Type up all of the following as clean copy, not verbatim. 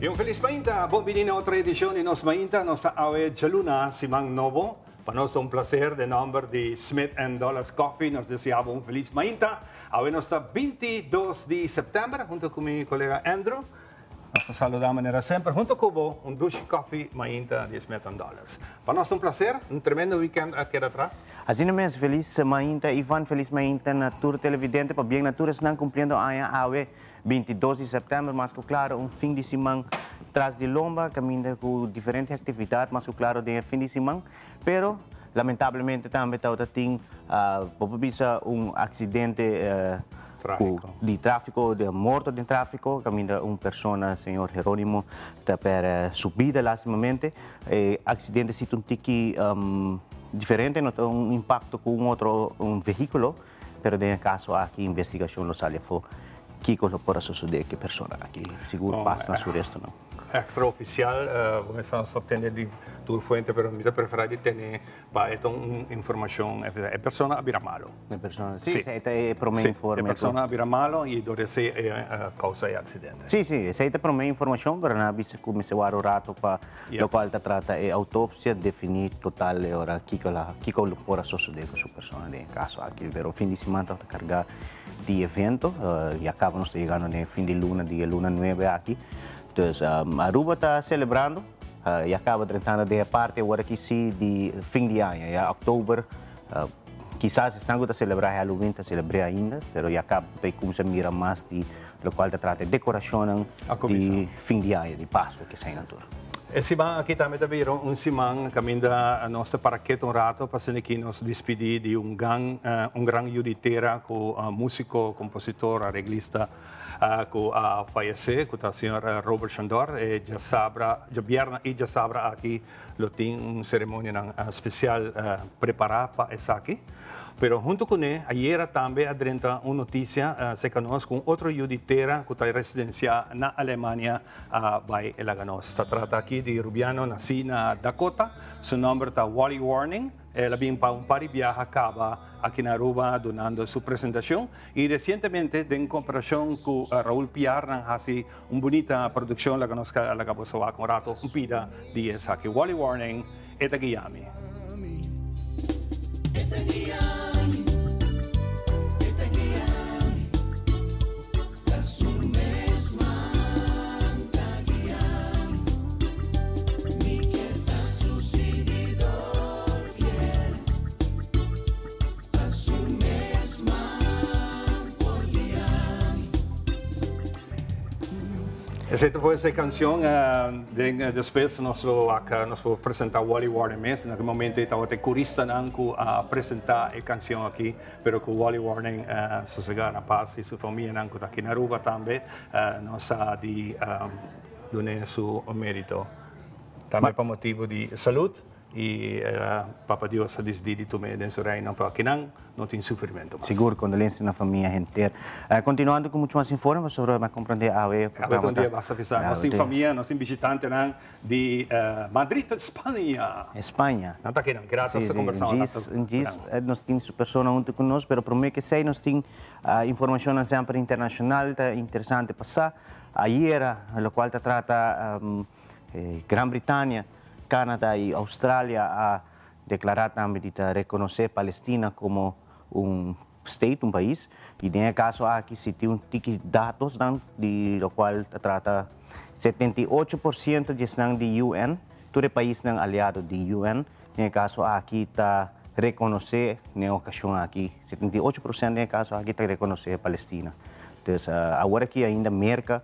Yung Feliz Mainta, bumili na otra edisyon ni Nos Mainta, nos awe Chaluna, si Mang Novo. Para nós é um prazer, de nome de Smith & Dollars Coffee, nós desejamos um Feliz Mainta. Awe nos está 22 de setembro, junto com meu colega Andrew. Nós saludamos de sempre, junto com um Dushi Coffee Mainta de Smith & Dollars. Para nós é um prazer, um tremendo weekend aqui atrás. Assim mesmo, Feliz Mainta, Ivan, Feliz Mainta na tour televidente, para bem na tour estão cumprindo a awe 22 de setembro, mas claro, um fim de semana tras de lomba, caminha com diferentes atividades, mas claro, de fim de semana, pero lamentavelmente também tem acidente de tráfico, de morto de tráfico, caminha pessoa, senhor Jerónimo, per subida lastimamente, acidente se um tiki diferente, não tem impacto com outro veículo, pero no caso aqui investigação lo sale fo que pode suceder que pessoa aqui seguro passa na sureste não. Extraoficial, estamos obteniendo de tu fuente, pero mi preferida tiene para esta información. La persona había malo. La persona, sí, se promete informe. La persona había malo y dove se causa de accidente. Sí, sí, se promete información, pero nada visto como se va a rato para lo cual te trata de autopsia, definir total ahora qué puede suceder con su persona en caso aquí. Pero fin de semana te carga de evento y acabamos llegando en fin de luna, día luna 9 aquí. Entonces, Aruba está celebrando e acaba tratando de parte agora que sim de fim de ano, já outubro, quizás estão a celebrar Halloween, está celebrar ainda, mas já acaba de começar a mirar mais de lo qual trata de decoração de fim de ano, de Páscoa que sai na tour. Esse ano aqui também viram semana caminha a nossa paraquete rato para que nos despedir de gran juditeira com músico, compositor, arreglista que falleceu, que o senhor Robert Shandor, já sabra aqui lo tem cerimônia especial preparada para essa aqui. Pero junto com ele, ayer também adrenta uma notícia se conosco com outro juditeira que está residencia na Alemanha, vai elaganos. Se trata aqui de Rubiano, nascido na Dakota, seu nome está Wally Warning. Ela vem para par de viaje acaba aqui na Aruba donando sua apresentação e recentemente em comparação com Raul Piar hace uma bonita produção la conosca la caposoa com rato um pida de essa aqui Wally Warning eta Guiami. Essa foi essa canção, depois nós vamos apresentar Wally Warning mesmo. Naquele momento estava até corista a apresentar a canção aqui, mas com Wally Warning sossegado na paz e sua família está aqui na Aruba também, nós de donar seu mérito. Também por motivo de saúde. E Papa Deus a decidido tomar dentro do reino para que não tenha sofrimento. Seguro, condolências na família inteira. Continuando com muito mais informações sobre a compreender a AVE. Um dia basta avisar. Nós temos família, nós temos visitantes de Madrid, Espanha. Espanha. Não está aqui, não. Graças a conversar. Nós temos pessoas junto conosco, mas para mim que sei, nós temos informação sempre internacional, é interessante passar. Ayer, o qual trata Grã-Bretanha, Canadá e Austrália a declarar também de reconhecer Palestina como state, país. E nesse caso aqui se tem dados de lo qual trata 78% de UN, todo o país não aliado de UN. Nesse caso aqui está reconhecer na ocasião aqui 78% nesse caso aqui está reconhecer Palestina. Então agora que ainda América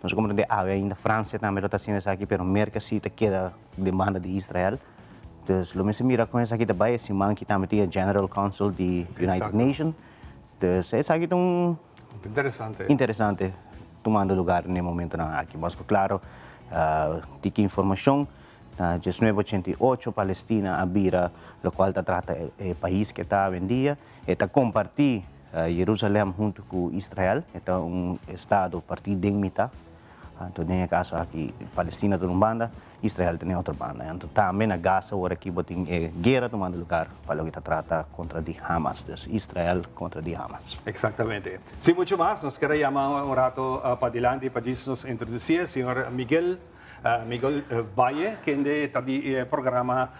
nós compreendemos ainda França também está sendo isso aqui, mas América sim queda demanda de Israel. Então, lo mesmo mira com isso aqui também, esse man que também tem a General Council de United Nations. Então, isso aqui é interessante, tomando lugar nesse momento aqui. Mas, claro, tem que informação, 1988, Palestina abira, o qual trata o país que está em dia, e compartir Jerusalém junto com Israel, é estado a partir de mitad. Então, tem caso aqui, Palestina tem uma banda, Israel tem outra banda. Então, também na Gaza, agora aqui, tem guerra tomando lugar para o que trata contra de Hamas, Israel contra de Hamas. Exactamente. Sin mucho más, nos queda llamar un rato para adelante para nos introducir al señor Miguel. Miguel Valle, que de el programa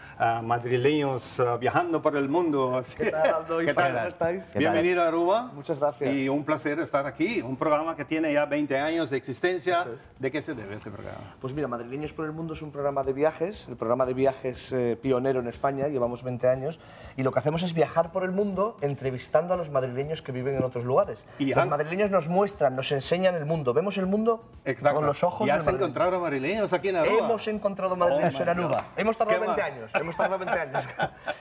Madrileños Viajando por el Mundo. ¿Qué tal, Aldo? ¿Qué tal? ¿Cómo estáis? Bienvenido a Aruba. Muchas gracias. Y un placer estar aquí. Un programa que tiene ya 20 años de existencia. Eso es. ¿De qué se debe ese programa? Pues mira, Madrileños por el Mundo es un programa de viajes, el programa de viajes pionero en España, llevamos 20 años, y lo que hacemos es viajar por el mundo entrevistando a los madrileños que viven en otros lugares. Y los madrileños nos muestran, nos enseñan el mundo, vemos el mundo con los ojos ¿Ya del has madrileño. encontrado madrileños aquí en Aruba? Hemos encontrado madrileños Oh, en Aruba. Hemos tardado Qué 20 mal. años, hemos tardado 20 años.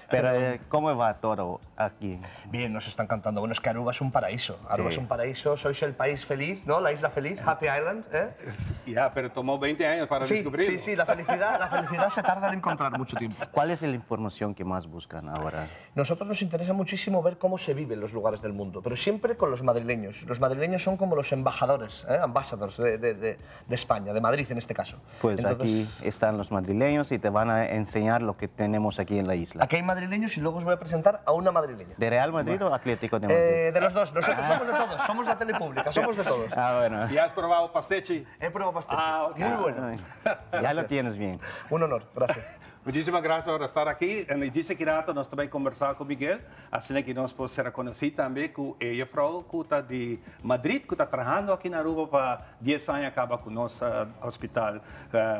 Pero, ¿cómo va todo aquí? Bien, nos están cantando. Bueno, es que Aruba es un paraíso. Aruba Sí. es un paraíso, sois el país feliz, ¿no? La isla feliz, Happy Island, ¿eh? Ya, pero tomó 20 años para Sí, descubrirlo. sí, sí, la felicidad se tarda en encontrar mucho tiempo. ¿Cuál es la información que más buscan ahora? Nosotros nos interesa muchísimo ver cómo se vive en los lugares del mundo, pero siempre con los madrileños. Los madrileños son como los embajadores, ambassadors de España, de Madrid en este caso. Pues Entonces, aquí están los madrileños y te van a enseñar lo que tenemos aquí en la isla. aquí hay madrileños y luego os voy a presentar a una madrileña. ¿De Real Madrid o Atlético de Madrid? De los dos, nosotros somos de todos, somos la tele pública, somos de todos. Ah, bueno. ¿Ya has probado pastechi? He probado pastel, Ah, ok. muy bueno. Ya lo tienes bien. Un honor, gracias. Muchísimas gracias por estar aquí. En dice que rato nós também conversar com Miguel, assim que nós podemos ser conhecidos também com ela, Frau, que está de Madrid, que está trabalhando aqui na Aruba para 10 anos acaba com o nosso hospital,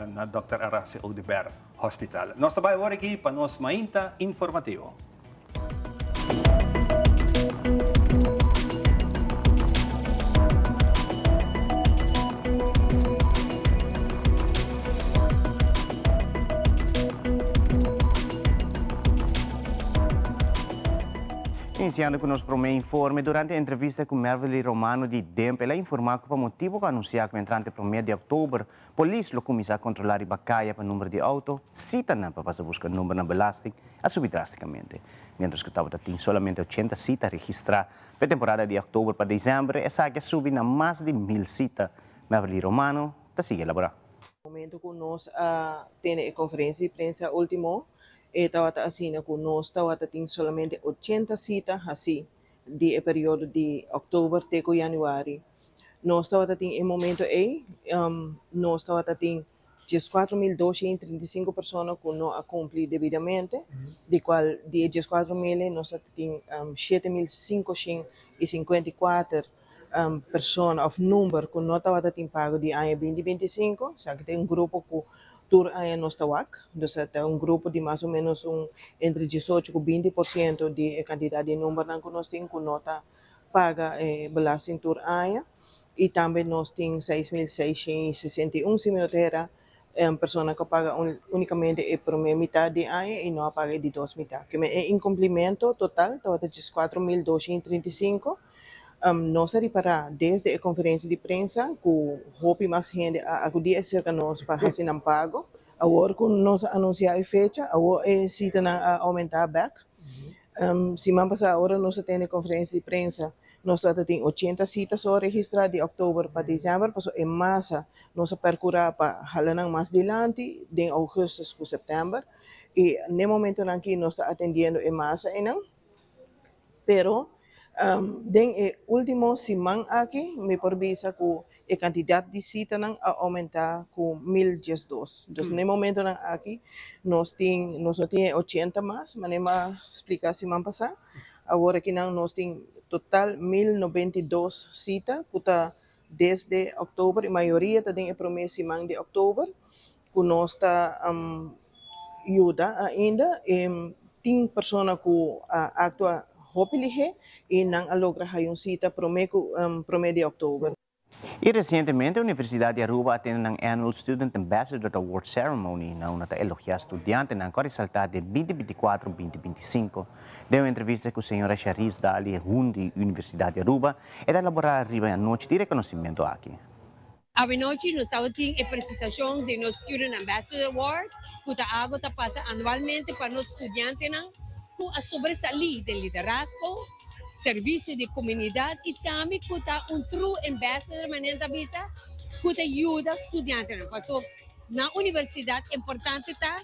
na Dr. Horacio Odeberg Hospital. Nós também agora aqui para nós mainta informativo. Iniciando com o nosso primeiro informe, durante a entrevista com Merveli Romano de DEMP, ela informou que o motivo que anunciar que entrante 1 de outubro, a polícia lo começou a controlar a bacaia para o número de auto, cita não para fazer buscar o número na belasting, a subir drasticamente. Mientras que estava tem somente 80 citas registradas para a temporada de outubro para dezembro, essa que subir na mais de 1000 citas. Merveli Romano, está sigue elaborar. Momento que nós tem conferência de prensa último, estava assim que nós tem solamente 80 citas assim de período de outubro até janeiro. Nós tem em momento aí, nós tem 14.235 pessoas que não cumprem devidamente, de qual de 14.000 nós tem 7.554 pessoas, ou número que não tem pago de ano 2025, sabe que tem grupo que tur aí nós então um grupo de mais ou menos entre 18 e 20% de quantidade de número que nós temos que nota paga belasting tur aí, e também nós temos 6.661 simultânea pessoas que pagam unicamente a primeira metade de ano e não paga de duas metades. Que é incumprimento total, estava de 4.235. Nós reparar desde a conferência de prensa que houve mais gente a acudir cerca de nós para fazer um pago. Agora que nós anunciamos a fecha, agora a cita a aumentar back. Semana passada, agora nós temos a conferência de prensa, nós temos 80 citas só registradas de outubro para dezembro, porque em massa nós percorrer para halanang mais adiante, de agosto a setembro. E no momento em que nós estamos atendendo em massa, pero den último semana aqui, me provisa que a quantidade de citas a aumentar com 1.012. Então, no momento aqui, nós temos 80 mais, mas nem explicar semana passada. Agora aqui nós temos total 1.092 citas, que está desde outubro, e a maioria está em primeira semana de outubro, que nós está ajuda ainda. Tem pessoas que actuam hopelijk e não logra uma cita primeiro de outubro. E recentemente, a Universidade de Aruba atende um Annual Student Ambassador Award Ceremony na una elogiar estudiantes na resultado de 2024-2025. Deu uma entrevista com a senhora Charis Dali, da Universidade de Aruba, e elaborar arriba a noite de reconhecimento aqui. Avenochi nos tem a apresentação de nosso Student Ambassador Award, que a passa anualmente para os estudantes que sobresalir do liderazgo, serviço de comunidade e também que true ambassador manenta bisa que ajuda estudiantes. Porque na universidade importante tá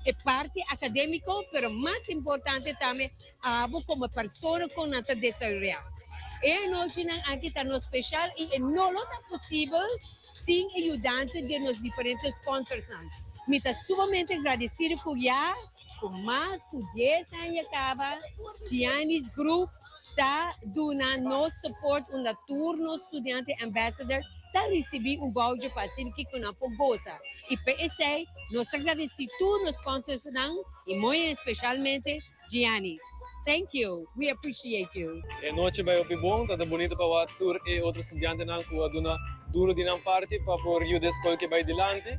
é parte acadêmico, mas mais importante também como pessoa com nossa desenvolver. E nós aqui está no especial e não é possível sem ajudança de nos diferentes sponsors. Me está sumamente agradecido por já, por mais de 10 anos acaba, Giannis Group está dando nos suporte um turno estudante ambassador está recebendo voucher para ser que não goza. E PSA, nós agradecemos todos os sponsors e muito especialmente Giannis. Thank you. We appreciate you. E noite vai ouvir bom, tá bonito para o ator e outro estudante não que aduna duro de não parte para por o escola que vai dilante.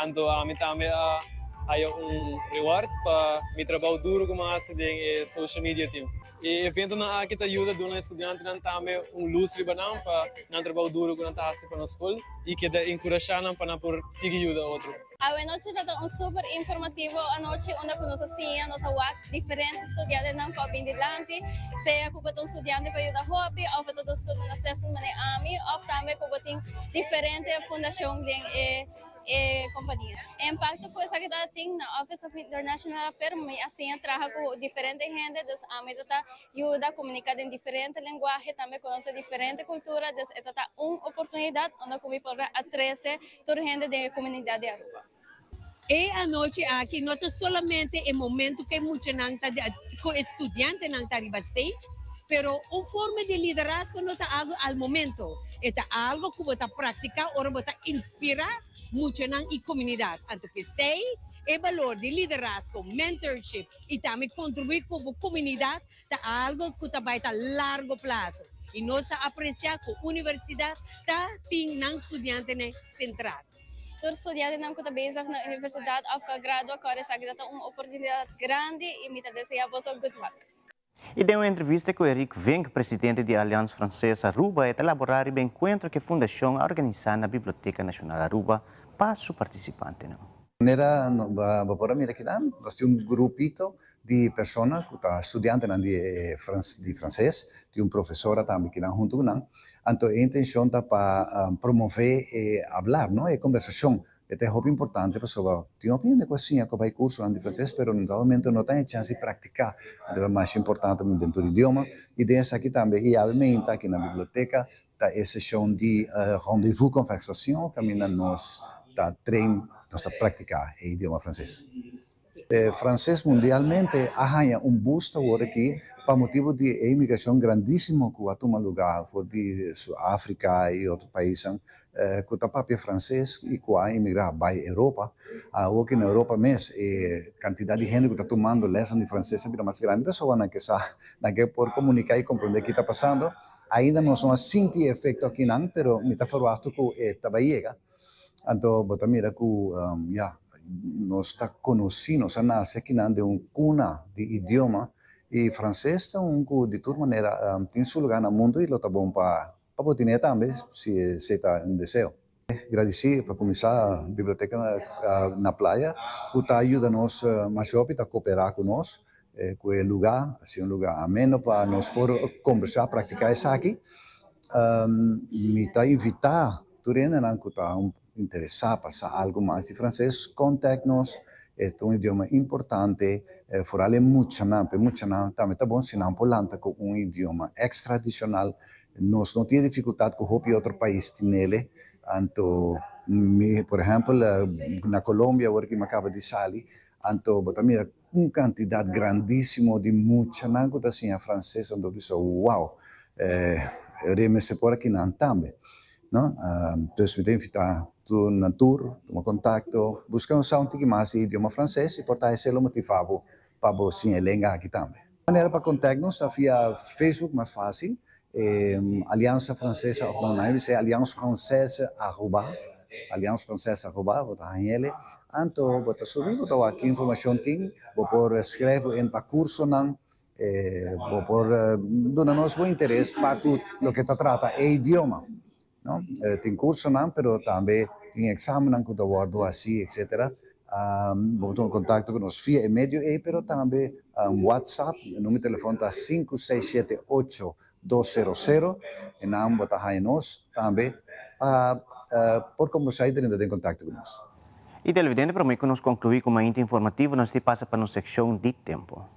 Anto a mim também há reward para me trabalho duro como a em social media team. E evento na aqui tá ajuda do estudante não também lustre banão para não trabalho duro quando tá assim para a escola e que dá encorajar para por seguir ajuda outro. A noite está super informativo a noite onde nós assim nós WAC diferentes estudantes não copiem dilante seja que um estudante que ajuda hobby ou que todo estudante acesso mane ami ou também que tem diferentes fundação de companhia. Em parte com essa que tem na Office of International Affairs, assim trabalha com diferentes gente, dus ami tata ajuda a comunicar em diferentes linguagens, também conhecer diferentes culturas, dus tata uma oportunidade onde comi para atrair toda gente da comunidade de Aruba. E a noite aqui, não é solamente o momento que muitos estudantes não estão arriba stage, pero uma forma de liderazgo não está algo ao momento. É algo que você praticar ou você inspirar muitos na comunidade. Então, que sei o valor de liderazgo, mentorship e também contribuir com a comunidade é algo que vai a largo prazo. E nós apreciamos que a universidade tem um estudante central. Todos os estudantes que estão bezig na universidade ou que graduam, agora uma oportunidade grande e me desejo good luck. E deu uma entrevista com Eric Wenck, presidente da Aliança Francesa Aruba, e elaborar o encontro que a Fundação organiza na Biblioteca Nacional Aruba para os participantes. Agora, mira aqui, nós temos grupito de pessoas que estão estudando de francês, tem uma professora também que está junto com nós. Então, a intenção é para promover e falar, não é conversação. É muito importante, pessoal. Tem uma opinião de coisinha que vai curso de francês, mas no momento não tem chance de praticar. Então, é mais importante dentro do idioma. E dessa aqui também, e obviamente aqui na biblioteca, está a sessão de rendezvous conversação, que nós treino a praticar o idioma francês. Francês mundialmente arranha boost agora aqui para motivo de imigração grandíssimo que vai tomar lugar de África e outros países que está papel francês e que vai imigrar para a Europa. Aqui na Europa mesmo, a quantidade de gente que está tomando lição de francês é mais grande. Pessoas que por comunicar e compreender o que está passando. Ainda não são assim de efeito aqui, não, mas me está falando que está chega. Então, bota mira que nós está conhecendo, nós nasce aqui de cuna de idioma e francês que de toda maneira tem seu lugar no mundo e lo está bom para poder também se está um desejo. Agradecer para começar a biblioteca na praia que está ajudando nós mais jovens a cooperar conosco com o lugar, assim lugar ameno para nós poder conversar, praticar isso aqui. Me está invitar turena não que está interessar passar algo mais de francês, contacte-nos, é um idioma importante, fora muito não, também tá bom se não polanta com idioma extradicional, nós não temos dificuldade com o outro país tem nele, então, por exemplo, na Colômbia, agora que me acaba de sair, então, mira, uma quantidade grandíssima de muito não que assim a francês, então, uau, eu me separo aqui não também. No? Então, me invitar na tour, tomar contato, buscar um que mais idioma francês e portar esse motivado para você lenga aqui também. A maneira para contactar-nos é via Facebook mais fácil, Aliança Francesa online, é Aliança Francesa Aruba, Aliança Francesa Aruba, botar em ele, então botar subir, botar aqui informação tem, vou por escrever em curso não, vou por donar nos bom interesse para o que trata é idioma. No? Tem curso não, mas também tem exame não que eu guardo assim, etc. Vou ter contato com nós via e-mail, mas também WhatsApp, o número de telefone está 5678-200, e não botar aí nós também para por conversar e entrar em contato conosco. E televidente, para mim que nós concluir com uma informativo, nós te passa para a secção de tempo.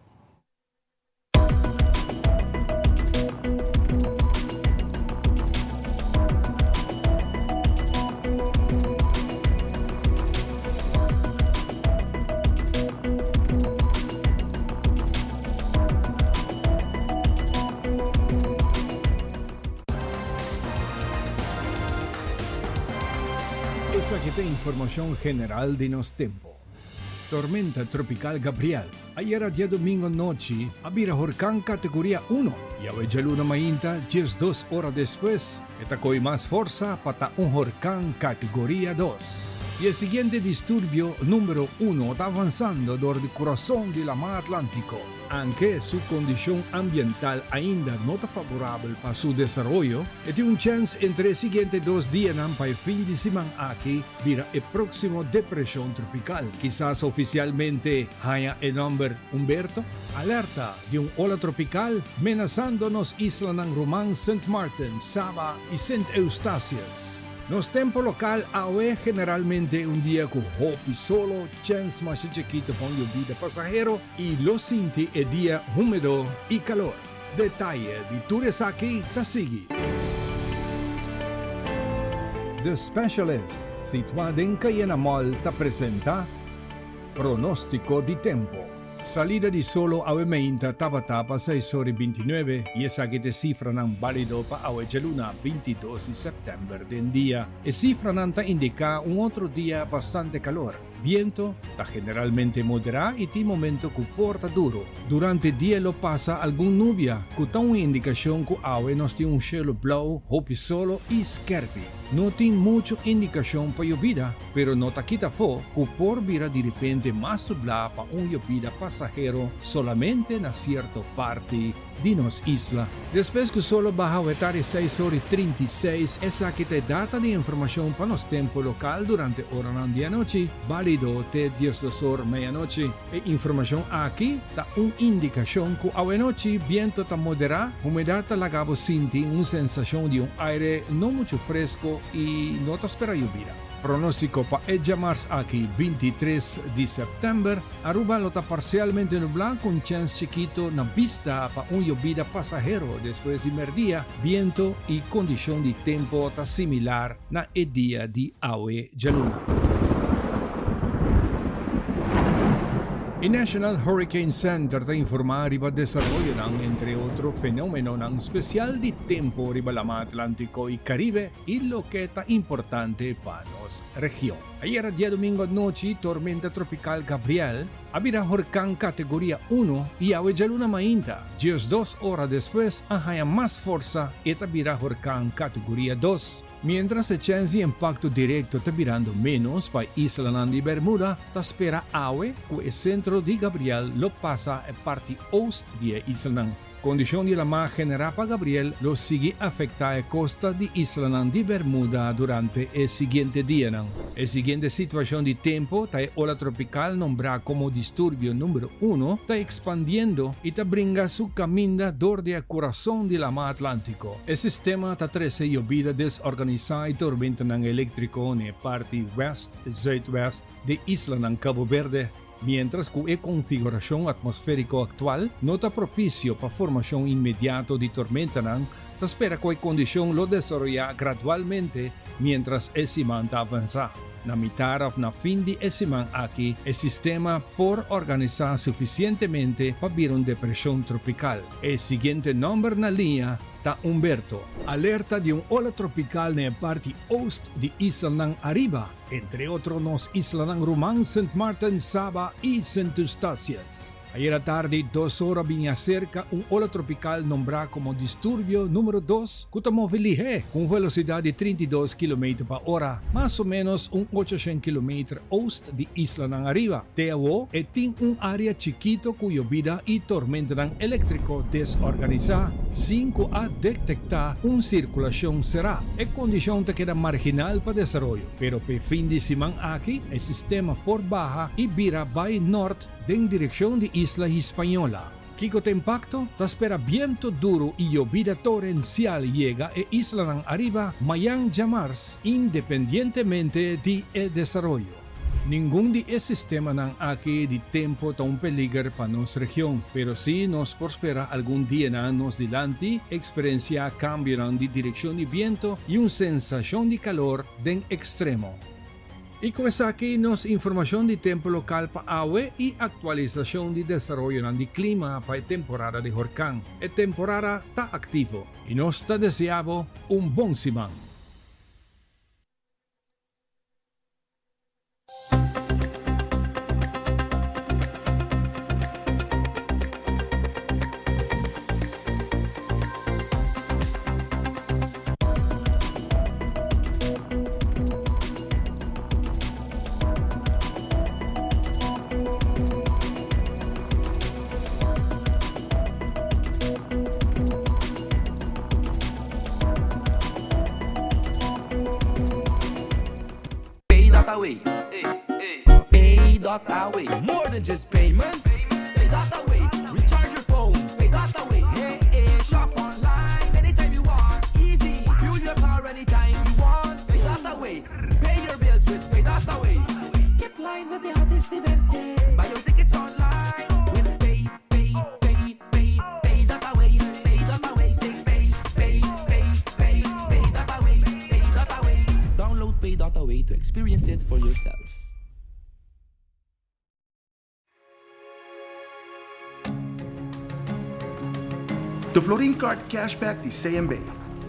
Aquí tem información general de nos tempo. Tormenta tropical Gabriel. Ayer a día domingo noche, había huracán categoría 1. Y a luna mainta, 2 horas después, atacó más fuerza para un huracán categoría 2. Y el siguiente disturbio número 1 está avanzando desde el corazón del mar Atlántico. Aunque su condición ambiental ainda no está favorable para su desarrollo, tiene un chance entre los siguientes 2 días para el fin de semana aquí vira el próximo depresión tropical. Quizás oficialmente haya el nombre Humberto. Alerta de un ola tropical amenazándonos Isla Nang Román, St. Martin, Saba y St. Eustatius. Nos tempo local awe generalmente un día con hopi solo, chance más chiquito con lluvia pasajero y lo sinti el día húmedo y calor. Detalle de tours aquí ta sigue. The Specialist, situado en Cayena Mall, te presenta pronóstico de tempo. Salida di solo a Wemeinta Tabatapa 6:29 y esa que te cifra nan válido para Awejaluna 22 de septiembre del día. E cifra nanta indica un otro día bastante calor. Viento está generalmente moderado y tiene momento que porta duro. Durante el día lo pasa algún nubia, que da una indicación que awe nos tiene un cielo blau, hopi solo y scherpi. No tiene mucha indicación para lluvia, pero no ta quita fo que por vira de repente más nublada para un lluvia pasajero solamente en cierta parte de nos isla. Después que solo baja a estar 6:36, esa que te data de información para nos tiempo local durante hora de noche, válido de 10 horas medianoche. E información aquí da una indicación que a noche viento está moderado, humedad la gabo sinti una sensación de un aire no mucho fresco y no te espera lluvia. Pronóstico para el marzo aquí 23 de septiembre. Aruba lo está parcialmente nublado con chance chiquito na vista para un lluvia pasajero después de mediodía. Viento y condición de tiempo está similar na el día de Awe Jaluna. El National Hurricane Center te informa arriba desarrollo entre otros fenómenos especial de tiempo arriba la mar Atlántico y Caribe y lo que está importante para nuestra región. Ayer día domingo noche tormenta tropical Gabriel había huracán categoría 1 y a luna mainta. 2 horas después haya más fuerza y había huracán categoría 2. Mientras el chance de impacto directo está virando menos para Isla Nang y Bermuda, te espera awe que el centro de Gabriel lo pasa en parte oeste de Isla Nang. Condición de la mar general para Gabriel lo sigue afectar a costa de Isla Nang y Bermuda durante el siguiente día. El siguiente situación de tiempo, está ola tropical nombrada como disturbio número 1, está expandiendo y te brinda su camino desde el corazón de la mar Atlántico. El sistema está trece lluvia desorganizada y tormenta eléctrico en la parte west-zuidwest de Isla Nang Cabo Verde. Mientras que la configuración atmosférica actual no está propicio para formación inmediata de tormenta, se espera que la condición lo desarrolla gradualmente mientras el semana avanza. Na mitad of na fin de semana aquí, el sistema por organizar suficientemente para ver una depresión tropical. El siguiente nombre na línea está Humberto. Alerta de un ola tropical en la parte oeste de Isla Nang arriba, entre otros nos Isla Nang Román, St. Martin, Saba y St. Eustatius. Ayer a tarde, 2 horas vinha cerca un ola tropical nombrado como disturbio número 2, que tomó velige con velocidad de 32 km por hora, más o menos un 800 km oeste de Isla Nang arriba. Teawo tiene un área chiquito cuya vida y tormenta eléctrico desorganizada, sin que a detectar una circulación será. Es condición que queda marginal para desarrollo, pero por fin de semana aquí, el sistema por baja y vira by norte en dirección de Isla Hispaniola. Kiko te impacto, te espera viento duro y lluvia torrencial llega e isla ng arriba mayang llamars independientemente de el desarrollo. Ningún di sistema ng aquí di tempo ta un peligro para nuestra región, pero si nos prospera algún día na nos dilante, experiencia cambio de dirección de viento y una sensación de calor den extremo. Y con esa aquí nos información de tiempo local para agua y actualización de desarrollo del clima para temporada de huracán. La temporada está activo y nos está deseando un buen simán. Away. Pay that away. More than just payments. Pay that away. Recharge your phone. Pay that away. Hey, hey, shop online anytime you want. Easy. Fuel your car anytime you want. Pay that away. Pay your bills with Pay that away. Skip lines at the hottest events. Yeah. Buy your tickets online with Pay that away. Pay that away. Say pay that away. Pay that away. Download Pay that away to experience it for yourself. The Florin Card Cashback de CMB.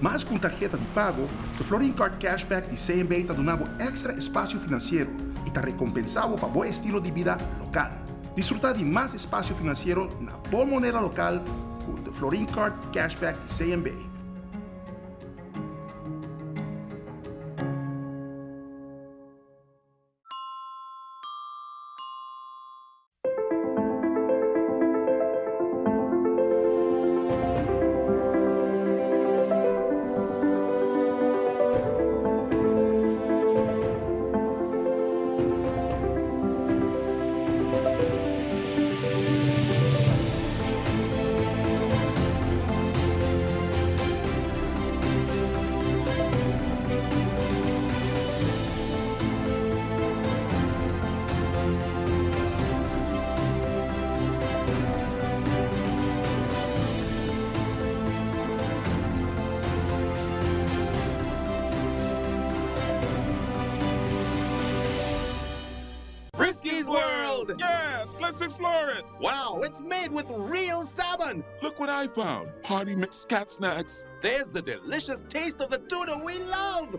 Mas com tarjeta de pago, the Florin Card Cashback de CMB te donava extra espaço financeiro e te recompensava para bom estilo de vida local. Disfrutar de mais espaço financeiro na boa moneda local com the Florin Card Cashback de CMB. Frisky's World! Yes, let's explore it! Wow, it's made with real salmon! Look what I found! Party mixed cat snacks. There's the delicious taste of the tuna we love!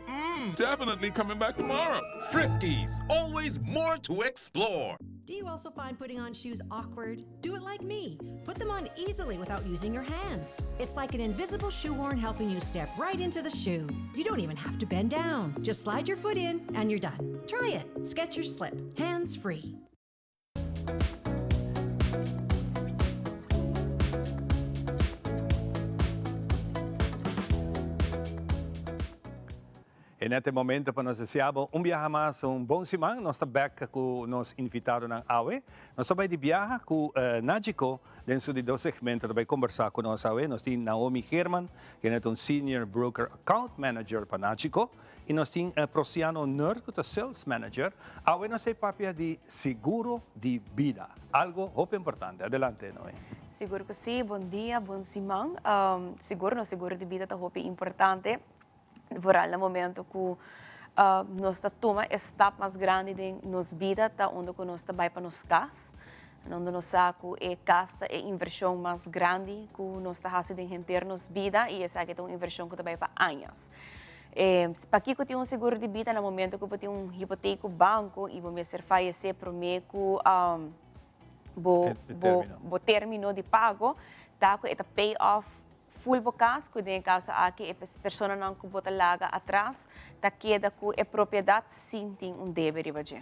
Definitely coming back tomorrow. Frisky's, always more to explore. Do you also find putting on shoes awkward? Do it like me. Put them on easily without using your hands. It's like an invisible shoehorn helping you step right into the shoe. You don't even have to bend down. Just slide your foot in and you're done. Try it. Skechers Slip. Hands free. En este momento, para nos deseamos um viaje mais, bom semana. Nós estamos back com nos invitados na AUE. Nós estamos de viaje com Najiko, dentro de dois segmentos, para conversar com nós AUE. Nós temos Naomi Herman, que é Senior Broker Account Manager para Najiko. E nós temos Prociano Nerd, que é Sales Manager. AUE nós temos papel de seguro de vida. Algo muito importante. Adelante, Noé. Seguro que sim. Bom dia, bom semana. Seguro de vida é muito importante. Vooral no momento que nós tomamos a etapa mais grande de nossa vida, onde nós vai para nossa casa, onde nós saco a casa é a inversão mais grande que nós fazemos em nossa vida e essa é uma inversão que vai para anos. Para que eu tenho seguro de vida no momento que eu tenho hipoteca no banco e vou me ser falecer para mim que vou terminar de pago, tá? É pay off full bocas, que em caso aqui a pessoa não que bota laga atrás, tá queda com a propriedade sem dever de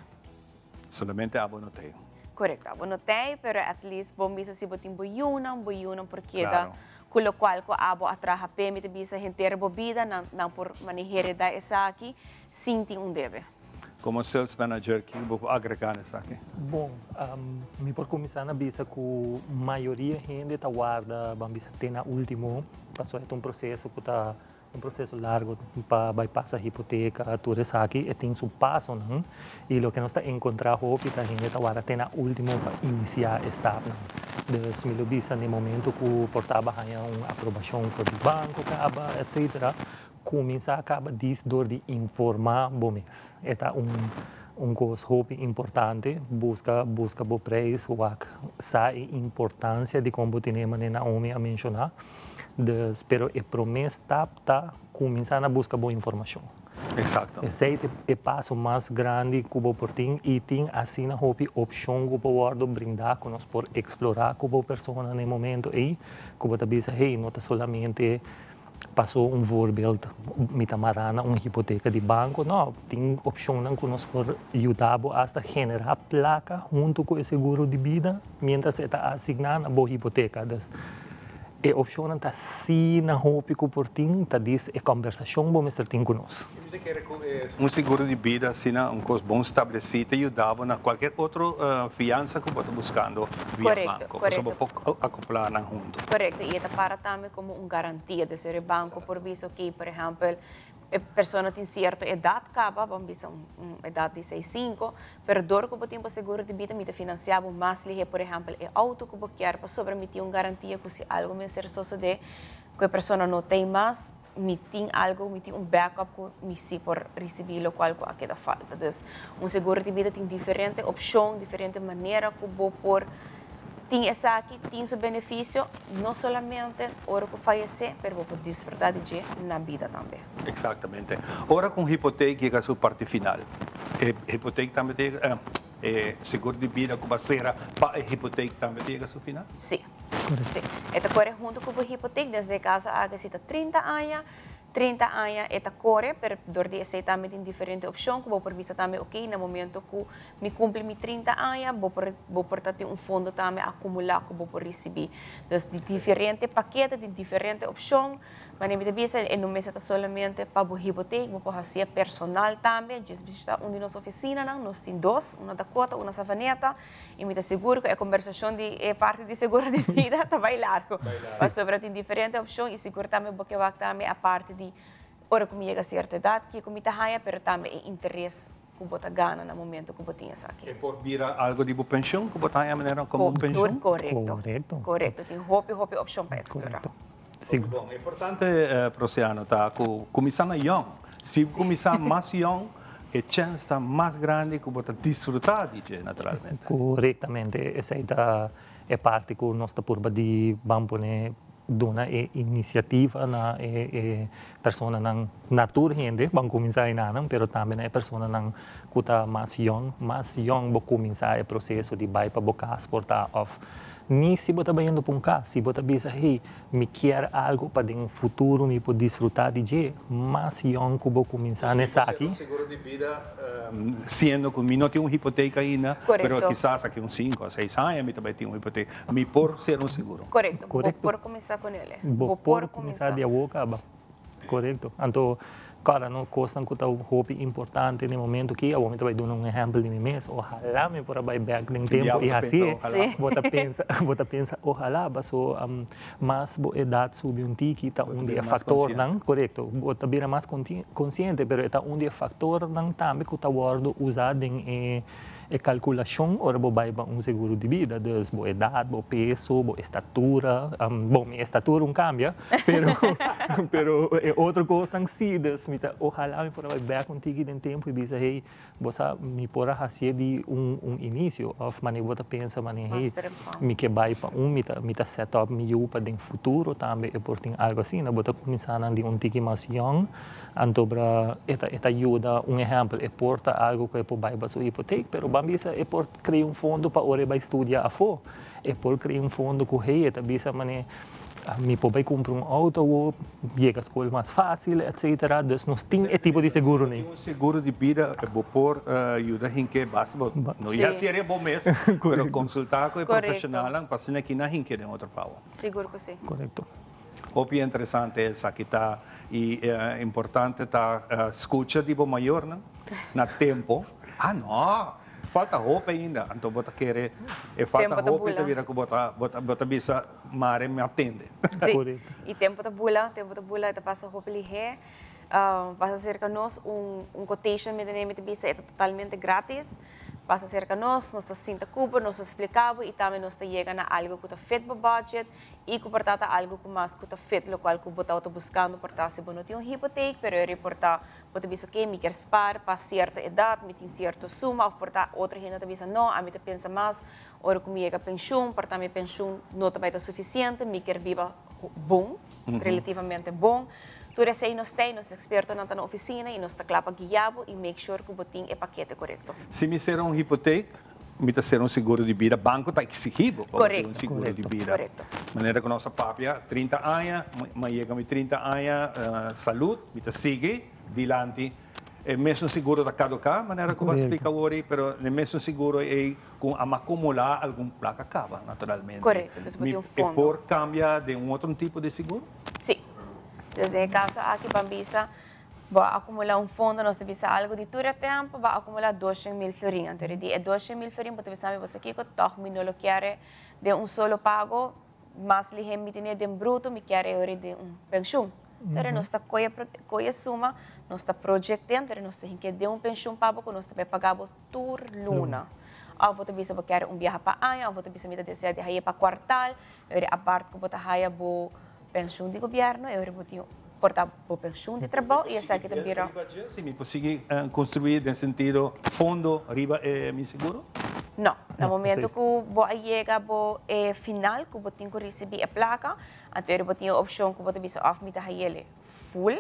Solamente abonotei. Correto, abonotei, pero at least bom bisa si botin boyunang porque da com o qual ko abo atrás a permite bisa gente bobida não por manejar da essa aqui sem dever. como sales manager que vou agregar nessa aqui? Bom, me por começar na bisa que a maioria gente está guarda, vamos ter na último, passou um processo que está um processo largo para bypassar a hipoteca, tudo isso aqui, e tem um passo, não? E o que nós está encontrando hoje, a gente está guarda na último para iniciar a etapa, não? Dus me bisa no momento que o portava uma aprovação por o banco, acaba, etc. Começa acaba dor de informar bom mês. É coisa importante, busca o preço, sabe a importância de como temos na OMI a mencionar. Pero a promessa está começando a buscar boa informação. Exato. Esse é o passo mais grande que o portinho e tem assim a opção que o guardo brindar com nós por explorar com a pessoa no momento e que o tabisa não está solamente passou voorbeeld met Amarana, hipoteca de banco, não, tem opção que nós por ajudar a generar placa junto com o seguro de vida, mientras está assignando a boa hipoteca. A opção está sim na roupa que o portinho está diz a conversação bom estar tem conosco. Seguro de vida assim coisa bom estabelecido e ajudava na qualquer outra fiança que você está buscando via banco. Você pode acoplar na junto. Correto, e está para também como garantia de ser banco por visto que, por exemplo, a pessoa tem certa idade, acaba, vamos dizer, uma idade de 65, pero dor que o tempo seguro de vida me financiava mais ligeiro, por exemplo, o auto que eu quero para sobremeter uma garantia que se algo me ser suceder, que a pessoa não tem mais, me tem algo, me tem backup que me se por receber o qual que da falta. Então, seguro de vida tem diferente opção, diferente maneira que eu por tem essa aqui, tem seu benefício, não somente hora que falecer, mas por desfrutar de na vida também. Exatamente. Ora com hipoteca que é a sua parte final. Hipoteca também tem seguro de vida que vai para a hipoteca também tem a sua final? Sim. Sim. Esta corre junto com a hipoteca, desde casa a 30 anos. 30 anos é corre, pero dor de esse também tem diferente opção, que vou por vista também, ok, no momento que me cumpre 30 anos, vou por ter fundo também acumular que vou por receber. Então, de diferente paquete, de diferente opção, mas me visa não me está somente para a hipoteca, vou fazer personal também, just visitar de nossa oficina, nós temos duas, uma da Cota, uma Savaneta, e me seguro que a conversação de parte de seguro de vida está bem largo. Mas sobre tem diferente opção e seguro também porque vai também a parte de ora que me chega a certa idade, que eu me tahaia, pero também é interesse que você ganha no momento que você tem essa aqui. E por vir algo de pensão, que você tem a maneira como pensão? Correto. Correto. Tem roupa opção para explorar. Bom, é importante, Prociano, tá? Começar young. Se começar mais young, a chance está mais grande que você desfrutar de naturalmente. Corretamente. Essa é parte que nós estamos por de vamos dona iniciativa na persona ng natur hindi bang começar inanam pero também é persona ng kuta mais young bo começar o processo de vai para boca exportar of ni si bota bayando pun ka si bota bisa hey me quer algo para um futuro me pode desfrutar de mais young que bo começar nessa aqui seguro de vida sendo que me não tem uma hipoteca ainda pero quizás aqui 5 a 6 anos me também tem uma hipoteca me por ser um seguro correto por começar com ele por começar de boca correto então cara não custa que o roupa importante no momento que a momento vai dar exemplo de mim mesmo ojalá me por vai back no tempo e assim bota pensa ojalá baso mas bo edad subir tiki tá dia fator não correto bota vira mais consciente pero está dia fator não também que tá guardo usado em calculação ora bo vai para seguro de vida dus bo edad bo peso bo estatura bom minha estatura cambia pero é outra coisa em si dus ojalá me por vai back contigo em tempo e bisa hey você me por fazer de início of mani bota pensa mani hey me que vai para mita setup me eu para o futuro também é por algo assim na bota começar de tiki mais young antobra esta ajuda exemplo é porta algo que é por vai para sua hipoteca pero bambisa é por criar fundo para ora vai estudar a fo é por criar fundo que hey eta bisa mani me pode comprar auto, chega a escola mais fácil, etc. Então, nós temos esse tipo de seguro, né? Um seguro de vida, vou por ajuda em que basta, não ia ser bom mesmo, mas consultar com o profissional, para se aqui na hinque de outro pau. Seguro que sim. Correto. O que é interessante essa que está e é importante tá escuta de bom maior, né? na tempo. Ah, não. Falta roupa ainda. Então, bota querer. Falta Tempo roupa e tabula. vira que bota bisa mare me atende. Sim. E tempo da bula, ita passa roupa lihe. Passa cerca nós quotation me dene me bisa é totalmente grátis. Passa cerca nós está sinta cuba, nós explicava e também nós chega na algo que está fit para budget e que portata algo que mais que está fit, lo qual que bota auto buscando portar se não tem hipoteca, pero reportar bota bisa que me quer spar para certa idade, me tem certa suma, ou portar outra gente bisa não, a mim te pensa mais, ora que me chega pensão, portar minha pensão não está bem suficiente, me quer viva bom, relativamente bom. Tudo isso aí nós temos expertos na oficina e nós está clapa guiado e make sure que o botim é paquete correto. Se me ser hipoteca, me ser seguro de vida, banco está exigido para ter seguro de vida. Correto. Maneira que nossa papia, 30 anos, mas chega a 30 anos, saúde, me sigue, dilante. É mesmo seguro da caducar, maneira que eu explico hoje, mas o mesmo seguro é com acumular algum placa acaba, naturalmente. Correto, então E por cambia de outro tipo de seguro? Sim. Desde o caso aqui, Bambisa, vai acumular fundo, nós temos algo de todo tempo, vai acumular 200.000 florin. Então, de 200.000 florin, você sabe, você aqui, que toque me não quer de solo pago, mas lhe remite de bruto, me quer de pensão. Então, nós está com a suma, nós está projetando, nós temos que de pensão pago, que nós está pagando por luna. Ou você bisa quer viagem para ano, ou você bisa me desejar de ir para quartal, a parte que você haya pensão de governo, eu vou portar a pensão de trabalho e essa que também se me conseguir construir nesse sentido fundo riba me seguro? Não, no momento que você chega ao final que você tem que receber a placa, então você tem a opção que você bisa off mita ele full,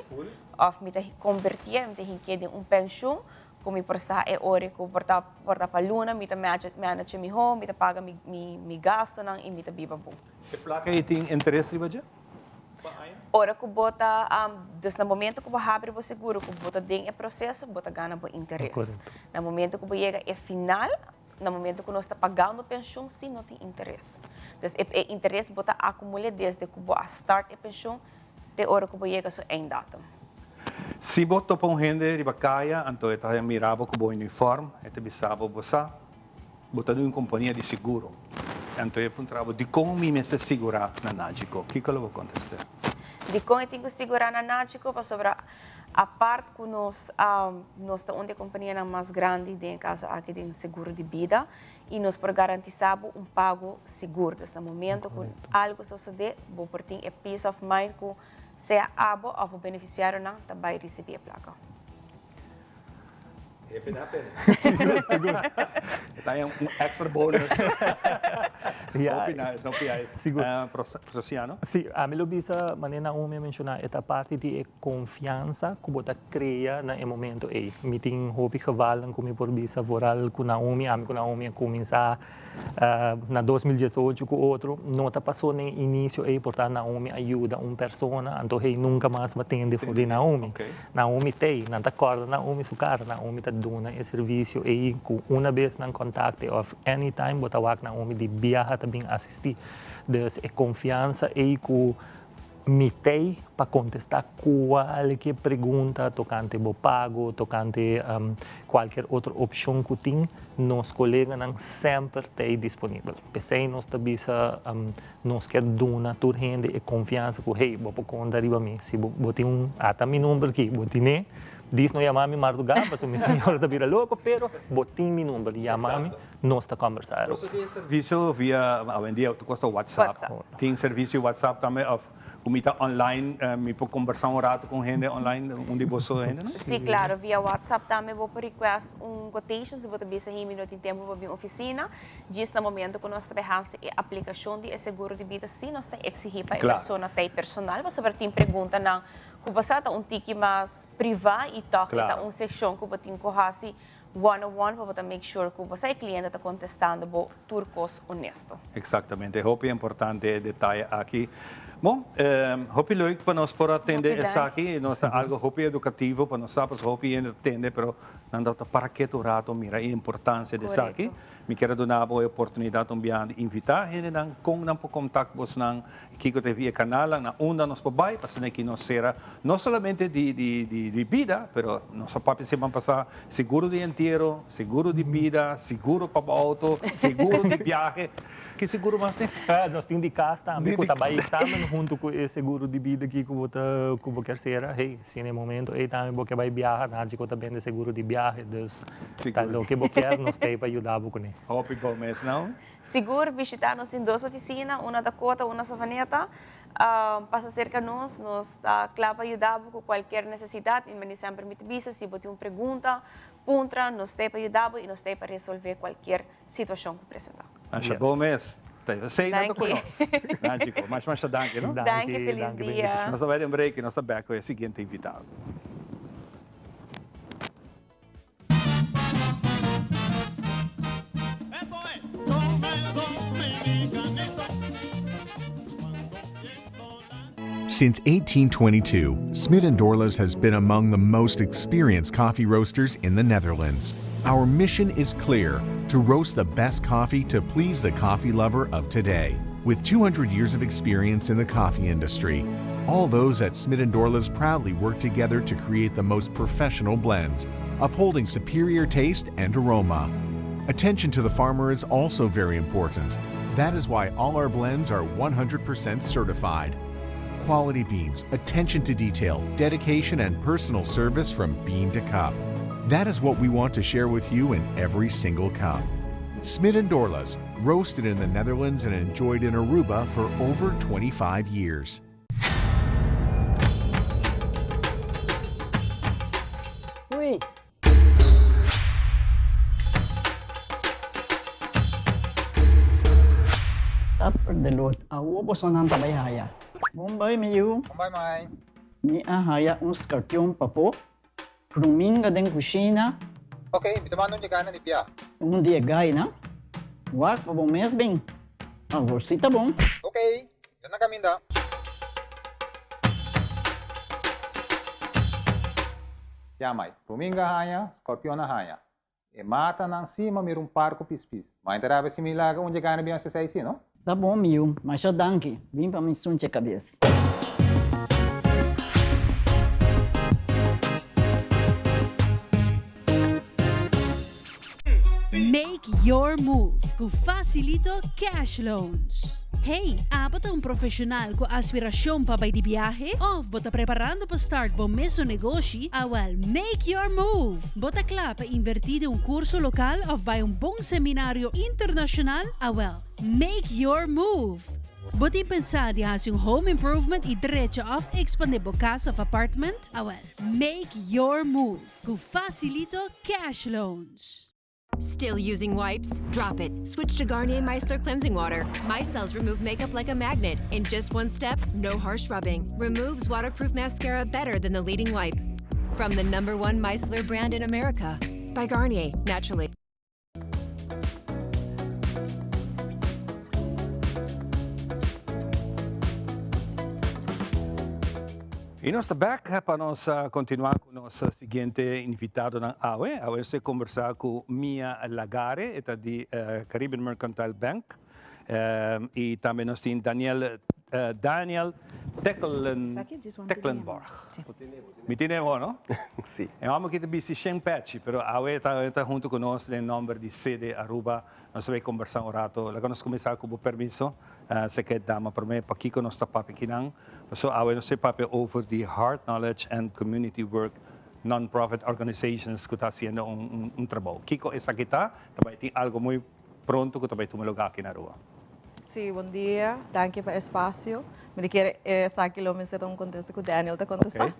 off mita convertir, mita hinke de pensão, como por sa é hora que porta para luna, mita manage mi home, mita paga mi gasto nang e mita biba bom. A placa aí tem interesse riba já? Ora que bota, no momento que você abre o seguro, que você tem o processo, você ganha o interesse. No momento que você chega ao final, no momento que nós está pagando a pensão, sim, não tem interesse. Então, o interesse você acumula desde que você start a pensão, até a hora que você chega a em data. Se você topa gente riba caia, então está mirado com o uniforme, está bisabo você, você tem uma companhia de seguro. Então é um trabalho de como me segurar na Nágico. O que eu vou contestar? De como eu tenho que segurar na Nágico, para sobre a parte que nós estamos onde a companhia mais grande, em caso aqui tem seguro de vida, e nós por garantizar pago seguro. Nesse momento, que algo suceder, vou por ter peace of mind que seja abo ou o beneficiário não vai receber a placa. Está aí extra bônus. Não piais. Prociano? Sim, a mim bisa maneira uma mencionar esta parte de confiança que você cria no momento aí. Me tem hobby cavalo como por bisa voral com Naomi, a Naomi começar na 2018 com outro, não está passou no início aí, portanto Naomi ajuda uma pessoa, então ele nunca mais vai atender por Naomi. Naomi tem, não está corda Naomi su cara, Naomi está dando esse serviço aí, com uma vez não contacte of anytime, bota wak Naomi de viaja também assistir. Então, é confiança aí com me tem para contestar qualquer pergunta tocante o pago, tocante qualquer outra opção que tem, nossos colegas não sempre estão disponíveis. Pensei nós também nós quer dar toda gente e confiança que hey, vou contar riba mim, se vou ter meu número aqui, vou ter diz não chamar me madrugada, porque minha senhora está louco, pero vou ter meu número, chamar-me, nós está conversando. Você tem serviço via, hoje em dia, tu gosta WhatsApp. Tem serviço WhatsApp também, comida online, me pode conversar rato com gente online, onde você ainda, não? Sim, claro, via WhatsApp também vou por request quotation, se você bisa aí minuto em tempo para vir oficina, diz no momento que nós trabalhamos a aplicação de seguro de vida, sim, nós temos exigir para a pessoa ter personal, você vai ter pergunta na que você está tique mais privado e toca uma seção que você tem que fazer one-on-one para make sure que você cliente está contestando turcos honesto. Exatamente, é importante detalhe aqui. Bom, hopi leuk para nós por atender essa aqui, nós tá algo hopi educativo para nós sabemos hopi atender, pero não dá para que tu rato mira a importância dessa aqui. Me quero dar uma oportunidade também de invitar a gente não com não por contato vos não que eu teve canal na onda nós papai para que nós será não somente de vida, pero nós papai se vão passar seguro de inteiro, seguro de vida, seguro para auto, seguro de viagem. Que seguro mais tem? Nós temos de casa também, que trabalha examen junto com o seguro de vida que você quer ser. Hey, se no momento aí também você vai viajar, nós temos também de seguro de viagem, então o que você quer, nós temos para ajudar com ele. Hopi bom mês não? Seguro visitar-nos em 2 oficinas, uma da Cota, uma Savaneta. Passa cerca nós está claro para ajudar com qualquer necessidade. E sempre me avisa se você tem uma pergunta, puntra, nós temos para ajudar e nós temos para resolver qualquer situação que apresentar. Acha bom mês. Sei nada com nós. Nádico, mas danke, não? Danke, feliz dia. Nós vamos break, nós vamos com o seguinte invitado. Since 1822, Smit & Dorlas has been among the most experienced coffee roasters in the Netherlands. Our mission is clear: to roast the best coffee to please the coffee lover of today. With 200 years of experience in the coffee industry, all those at Smit & Dorlas proudly work together to create the most professional blends, upholding superior taste and aroma. Attention to the farmer is also very important. That is why all our blends are 100% certified. Quality beans, attention to detail, dedication, and personal service from bean to cup. That is what we want to share with you in every single cup. Smit & Dorlas, roasted in the Netherlands and enjoyed in Aruba for over 25 years. Uy. Supper the Lord. Awo po sonang tabayhaya. Bombay miyu. Bombay mai. Ni ahaya uns scorpion papo. Ruminga den kusina. Okay, bitamano niya gana ni Pia. Dia gay na. Wak pa bom mes bem. Agora si tá bom. Okay, yan na kami da. Yamay, ruminga haya, scorpion na haya. E mata nang cima mir parco pispis. Mas interava se milaga onde gana bem essa saída, não? Tá bom, miu, mas já danke. Vim para me sunte a cabeça. Make your move com Facilito Cash Loans. Hey, bota um profissional com aspiração para ir de viagem ou bota preparando para start bom mesmo negócio? Well, make your move. Bota claro para invertir em curso local ou vai bom seminário internacional? Well, make your move. Bota pensar de fazer home improvement e direito of expandir a casa ou apartment? Well, make your move com Facilito Cash Loans. Still using wipes? Drop it. Switch to Garnier Micellar Cleansing Water. Micelles remove makeup like a magnet. In just one step, no harsh rubbing. Removes waterproof mascara better than the leading wipe. From the #1 micellar brand in America. By Garnier, naturally. E nós estamos back para nós continuar com o nosso seguinte invitado na AUE. AUE se conversar com Mia Lagare, é de Caribbean Mercantile Bank. E também nós temos Daniel Tecklenburg. Me entendemos, não? Sim. É uma que tem Shen Patch, mas a AUE está junto conosco no nome de sede Aruba. Nós vamos conversar um rato. Lá nós começar com o permisso. Se quer dar para mim, para aqui que nós estamos papinando. So I will say papi over the Heart Knowledge and Community Work non-profit organizations que está haciendo trabalho. Kiko, essa aqui está, também tem algo muito pronto que também tu me lugar aqui na rua. Sim, bom dia. Danke pelo espaço. Me quer essa quilômetro contexto que o Daniel está contestando.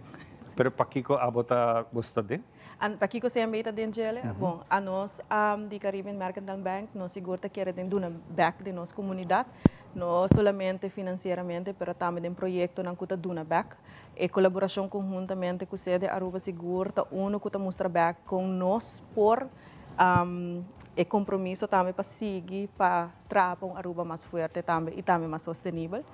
Pero para Kiko, a bota gostade? Para Kiko se ambita dentro dele. Bom, a nós de Caribbean Mercantile Bank, nós seguro que quer dentro uma back de nossa comunidade. Não somente financeiramente, mas também em projeto na cuta duna back e colaboração conjuntamente com a sede Aruba Seguro, uno que mostra back com nós por e compromisso também para seguir para trazer Aruba mais forte também e também mais sustentável.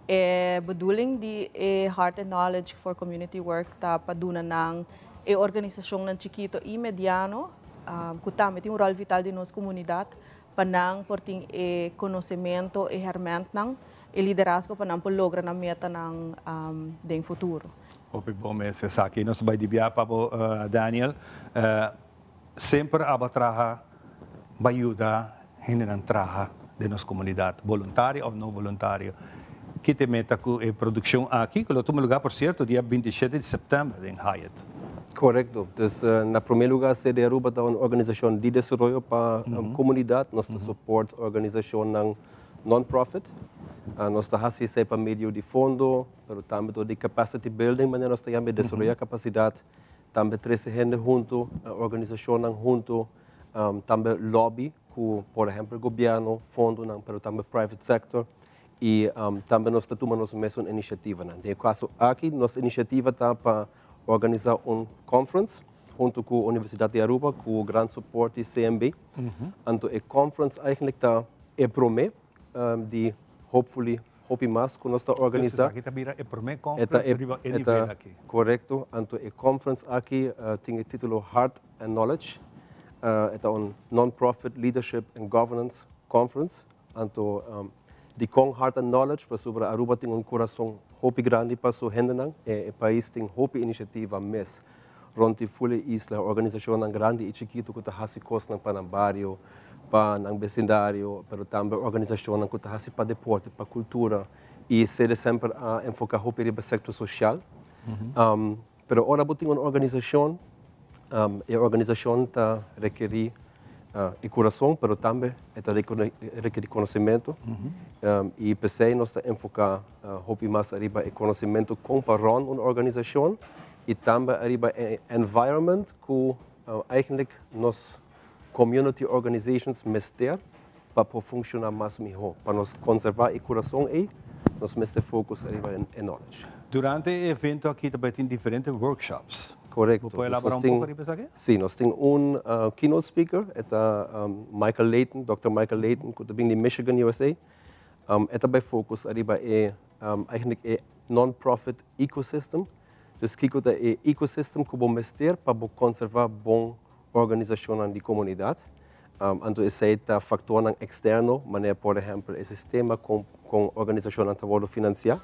Bedoeling die Heart and Knowledge for Community Work ta paduna ng organisasyon ng Chiquito e Mediano, kutami yung rol vital di nos komunidad, panang porting conhecimento e herment ng liderazgo panang logra na meta ng ding futuro. Hopi bom meses aqui nós vai dibiar para Daniel sempre abatraha bayuda hindi ng traha de nossa comunidade voluntária ou não voluntária que te meta com a produção aqui que eu lugar por certo dia 27 de setembro em Hyatt. Correcto. Dus na primeiro lugar se Aruba é uma organização de desenvolvimento para a comunidade, nós suporte organização não non-profit. Nós estamos fazendo para meio de fundo, mas também de capacity building, mas nós estamos desenvolvendo capacidade, também trazendo junto, organização junto, também lobby, com, por exemplo, governo, fundo, mas também private sector, e também nós estamos tomando uma iniciativa. No caso aqui, nossa iniciativa está para organizar uma conference junto com a Universidade de Aruba, com o grande suporte CMB. Então, a conference eigentlich está promê de hopefully mais que nós está organizando. Aqui também é promê conference nível aqui. Correto. Então, a conference aqui tem o título Heart and Knowledge. É uma non-profit leadership and governance conference. Então, de com Heart and Knowledge, para sobre Aruba tem coração hopi grande para sua hendenang, o país tem hopi iniciativa mes, ronti fule isla, organização grande e chiquito que está hasi costa para um barrio, para um vecindário, pero também organização que está hasi para deporte, para cultura e ser sempre a enfocar hopi no sector social. Pero agora tem uma organização, e a organização está requerir e coração, mas também requer conhecimento. E pensei nós enfocar mais arriba o conhecimento comparando uma organização e também arriba o environment que eigentlich nos community organizations mester para funcionar mais melhor, para nos conservar o coração e nós mester focus arriba em knowledge. Durante o evento aqui também tem diferentes workshops. Correcto. ¿Puede elaborar un poco de eso? Sí, nos tenemos un keynote speaker, Michael Layton, Dr. Michael Layton, que viene de Michigan, USA. Está bij focus arriba eigenlijk een non-profit ecosystem. Dus kijk naar een ecosystem que bom mester para conservar bom organização de comunidade. Então, esse é factor externo, mas por exemplo, o sistema com organização de trabalho financeiro.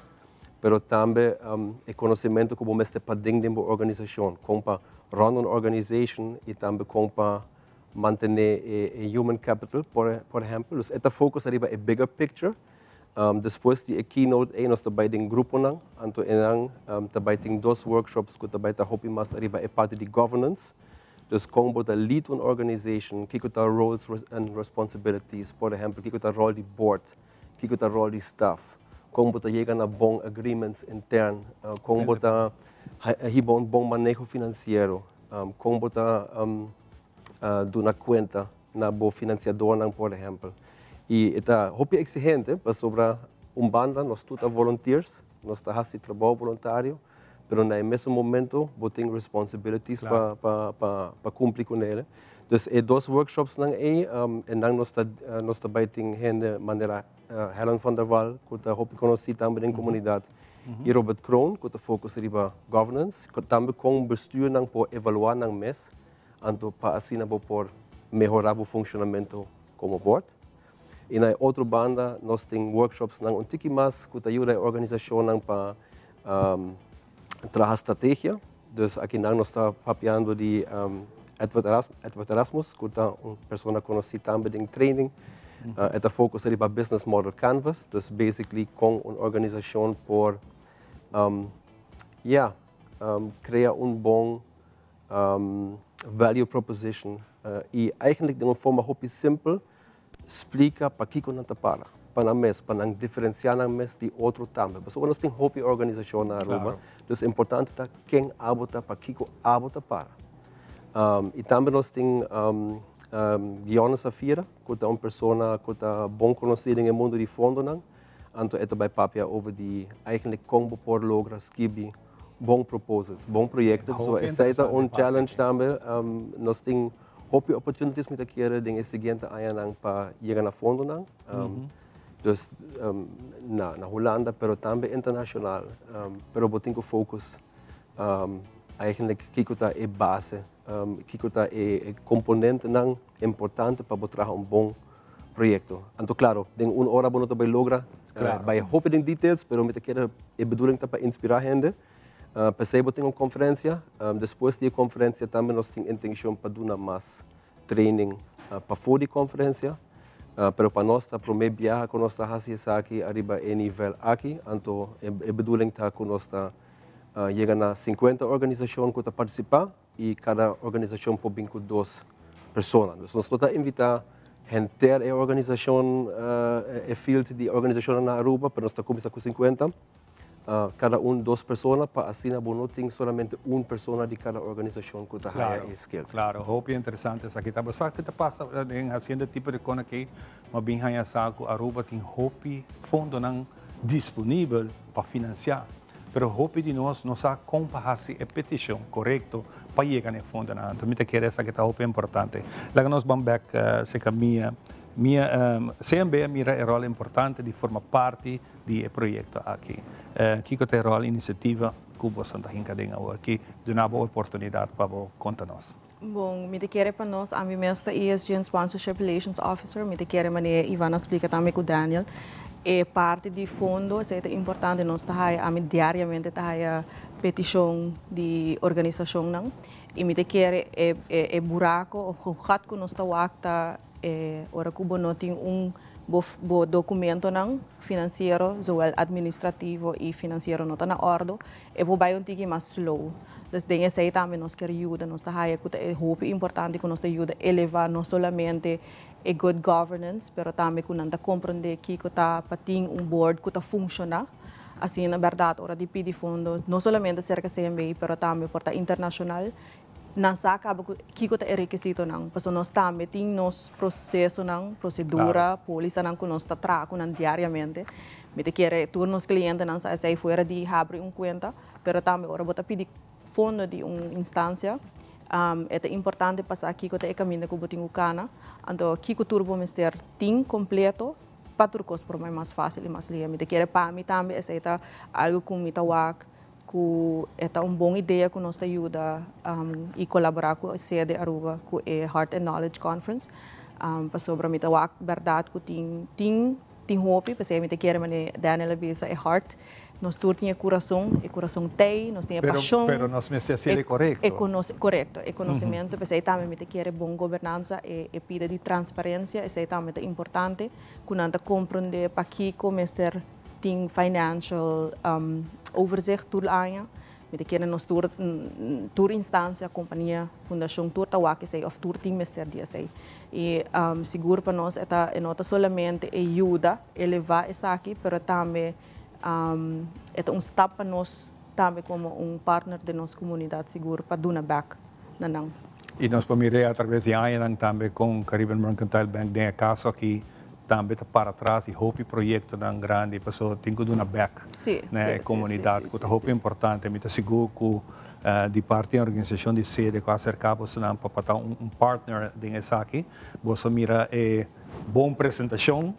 Pero também o conhecimento que você para dentro da organização, como para run uma organização e também como para manter o human capital, por exemplo. Então, esta focus arriba a bigger picture. Depois de keynote, nós também tem grupo não, então também tem dois workshops que também está hopi mais arriba a parte de governance. Dus como para lead uma organização, que está roles and responsibilities, por exemplo, que está role de board, que está role de staff. Como está chegando a bons agreements internos, como está hibon bom manejo financeiro, como está dando conta na boa financiador, por exemplo. E está hopi exigente para sobre banda, nós todos volunteers, nós está fazendo trabalho voluntário, mas no mesmo momento temos responsibilities para cumprir com ele. Dus dois workshops nang en dan nós também tem gente maneira Helen van der Waal, que está hopi conhecido também na comunidade, e Robert Kroon, que está focus riba governance, que também com bestuur nang por evaluar nang mes, anto para assim na por melhorar o funcionamento como board. E na outra banda nós tem workshops nang um tiki mais que ajuda a organização nang para trabalhar estratégia. Dus aqui nang nós está papiando de Edward Erasmus, que é uma pessoa conhecida também em training. Esta focus é para Business Model Canvas, dus basically com uma organização por criar bom value proposition e eigenlijk de uma forma hopi simples explica para que não está para mes, para diferenciar na mes de outro também. Mas nós temos hopi organização na Aruba, dus é importante tá quem abota para que abota para. E também nós temos Guiona Safira, que é uma pessoa que está bem conhecida no mundo de fundo. Então, é também papia over de eigenlijk como por lograr escrever bons proposals, bons projetos. So, esse é challenge também. Nós temos opportunities met de keren dingen seguinte aan para chegar na fundo. Dus na Holanda, pero também internacional. Pero botinho focus eigenlijk kikuta e base, kikuta e componente nang importante para botar bom proyecto. Anto claro, den hora bono to by logra, by hope in details, pero me te queda e bedoeling para inspirar gente. Percebo tenho conferência, depois da conferência também nós temos intenção para dar mais training para fora da conferência, pero para nós para primeiro viajar com nós hacia aqui arriba em nível aqui, então é bedoeling tá com nós chega na 50 organizações que tá participar e cada organização pode vir com 2 pessoas. Então nós estamos invitar gente a organização é field de organização na Aruba, pero nós está começando com 50. Cada 2 pessoas, para assim não tem somente uma pessoa de cada organização que está high skills. Claro, hope interessante essa aqui. Mas sabe que passa em hacienda tipo de coisa que mas bem hanya saco Aruba tem hope fundo não disponível para financiar. Pero hope de nós há compahasi a petição correto para chegar no fundo não. Então me te quer essa que tá hope importante. Lá nós vamos back se caminha CMB mira um rol importante de formar parte do projeto aqui. Kiko tem rol iniciativa que você está encadeando aqui, de uma boa oportunidade para contar nós. Bom, me quer para nós, a minha mestra ESG Sponsorship Relations Officer, me quer maneira Ivana explica também com o Daniel. É parte do fundo, é importante nós tá diariamente tá petição de organização não. E me quer é buraco, o gato que nós tá ora que não tem documento não financeiro, zowel administrativo e financeiro não está na ordem, e vai um tique mais slow. Dus dingen zij também nós quer ajuda, nós tá é hope importante que nós te ajuda elevar não somente a good governance, pero também que nós compreender que tá pating board que tá funciona. Assim, na verdade, ora de pedir fundo, não somente cerca CMB, pero também porta internacional. Não se acaba que é requisito não, porque nós também temos nosso processo não, procedura, polícia não que nós está trabalhando diariamente. Me te quer turnos clientes não sai fora de abrir conta, pero também ora bota pedir fundo de instância. É importante passar aqui que é caminho que botinho cana, então aqui que turbo mister tem completo. Para turcos por mais fácil e mais liga. Me te quer para mim também é algo com me tawak que é uma boa ideia que nos ajuda e colaborar com a sede Aruba, com a Heart and Knowledge Conference, para sobre a verdade que tem hope, porque me quer mané Daniel Bisa é heart, nós tinha coração tem, nós tinha paixão. Pero nós é correto. Correto, é conhecimento, porque também me quer boa governança e pida de transparência, é também importante, que nós compreender para que começar tem financial overzicht tool aan. Met de nos tour instância, companhia, fundação tour tawak sei of tour team mister dia sei. E seguro para nós é nota somente ajuda elevar essa aqui, pero também é step para nós também como partner de nossa comunidade seguro para dar back na não. E nós pomirei através de ANAN também com Caribbean Mercantile Bank tem caso aqui também para trás e hope projeto tão grande, pessoa tem que dar uma back na comunidade, que é hope importante, me seguro que de parte da organização de sede que acercamos não para estar partner dessa aqui, você mira boa apresentação,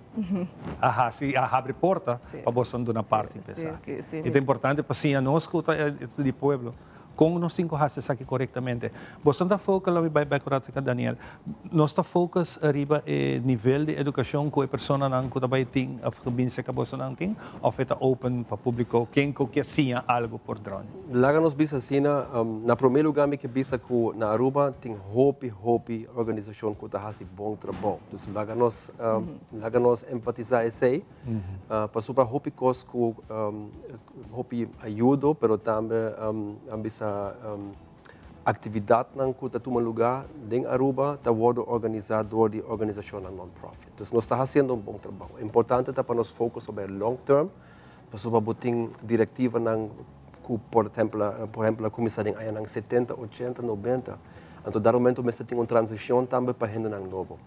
abre porta para você dar uma parte dessa aqui. É importante para si a nós que é do povo. Como nós temos que fazer isso aqui corretamente. Você está focado, lá vai background com Daniel, nós está focado arriba o nível de educação que a pessoa não tem, a família que você não tem, ou está open para o público, quem quer sim algo por drone. Lá nós vimos assim, na primeiro lugar que vimos que na Aruba tem hope organização que está fazendo bom trabalho. Então lá nós empatizar isso aí, para super hope cos que hope ajuda, pero também ambisa atividade que está tomando lugar em Aruba está sendo organizada por a organização non-profit. Então, nós estamos fazendo bom trabalho. É importante para nós focar sobre long term, para sobre botar diretiva que, por exemplo, a comissão em 70, 80, 90. Então, dar momento nós temos uma transição também para gente novo.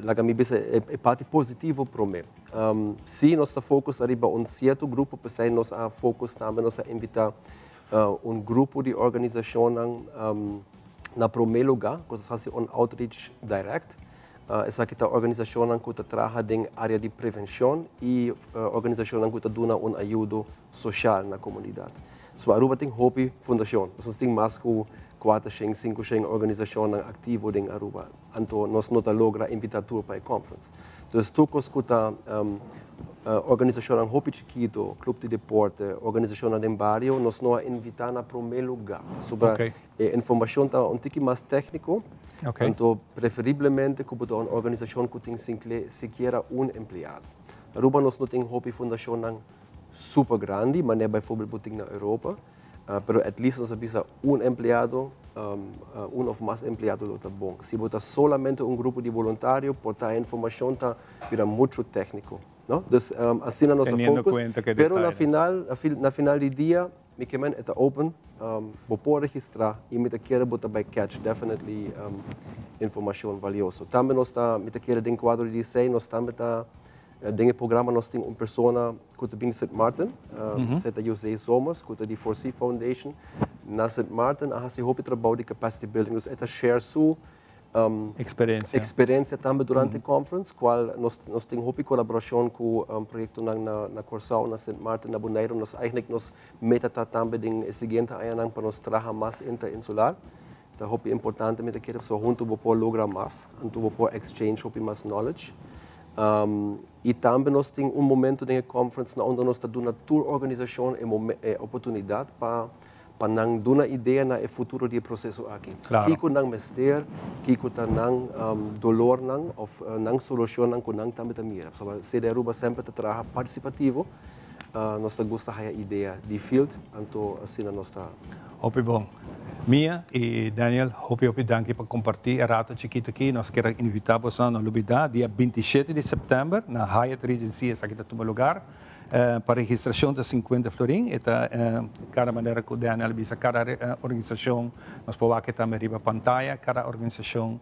Lá que me é parte positiva para mim. Se nós estamos focados arriba certo grupo, para nós a focus também nós invitar grupo de organização na primeiro lugar, que faz outreach direct, essa kita organização que trabalha em área de prevenção e organização que dá ajuda social na comunidade. So Aruba tem Hopi Fundação, nós temos mais que 4, 5 organizações ativas em Aruba. Então nós não logra invitar para a conferência. Então todos que organização Hopi Chiquito, clube de deporte, organização de barrio, nós não invitamos na primeiro lugar. Sobre informação tá um pouco mais técnico. Então, preferivelmente, que uma organização que tem sequer empregado. Aruba nós não tem Hopi Fundação super grande, mas é bijvoorbeeld na Europa. Pero at least nós temos empregado, ou mais empregado está bom. Se botar solamente grupo de voluntários, botar informação tá vira muito técnico, não? Então, assim nós focus. Pero na final do dia, me kemen está open, vou registrar e me querer botar by catch definitely informação valiosa. Também nós tá me querer em quadro de 6, nós também tá dentro do programa nós temos uma pessoa que está em St. Martin, que José Somers, que está de 4C Foundation. Na St. Martin, a gente hope trabalho de capacity building, nós está share sua experiência também durante a conference, qual nós temos hope colaboração com o projeto na Corsao, na St. Martin, na Bonaire, nós eigentlich nós meta também em seguinte ano para nós trabalhar mais interinsular. Então, hope importante me querer so junto vou lograr mais, junto vou exchange hope mais knowledge. E também nós temos momento na conference onde nós estamos dando tour organização e oportunidade para nang dar ideia na futuro do processo aqui. Kiko nang mester, kiko ta nang dolor nang of nang solução nang kunang também tamira. So se de Aruba sempre trabalha participativo, nós gosta a ideia de field, então assim nós está. Hope bom. Mia e Daniel, hope danke por compartilhar rato chiquito aqui. Nós queremos invitar vocês na Lubida, dia 27 de setembro, na Hyatt Regency, aqui está o lugar, para registração de 50 florim. E cada maneira que o Daniel visa, cada organização, nós podemos aqui também riba pantalla, cada organização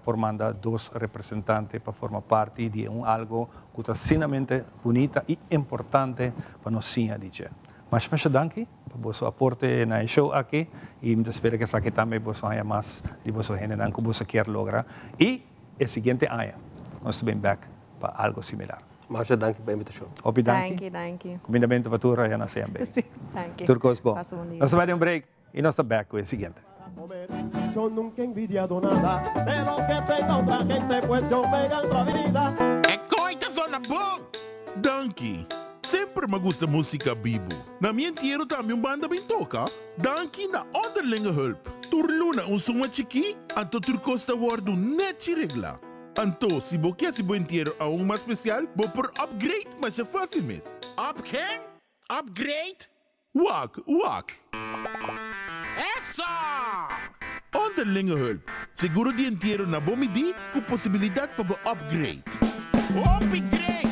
formando 2 representantes para formar parte de algo que está extremamente bonita e importante para nós sim a dizer. Mas danke por vosso aporte na show aqui e me espero que aqui também você tenha mais de vosso general que você quer lograr. E o seguinte ano, nós estamos back para algo similar. Mas danke pela invitação. Opi danke. Danke. Combinamento para tudo na CMB. Sim, danke. Turcos bom. Passa bom dia. Nós vamos dar break e nós estamos back com o seguinte. Yo nunca he envidiado nada de lo que tenga otra gente, pues yo me gano la vida. Coita zona bom! Danke! Sempre me gusta música bibo. Na minha entierro também banda bem toca. Danke na onderlinge hulp. Turluna suma chiqui, anto turcosta wordo net regla. Anto, se você quer se bom entierro a uma especial, vou por upgrade, mas é fácil mesmo. Up quem? Upgrade? Wak. Essa! Onderlinge hulp. Seguro de entierro na bomidi com possibilidade para upgrade. Upgrade!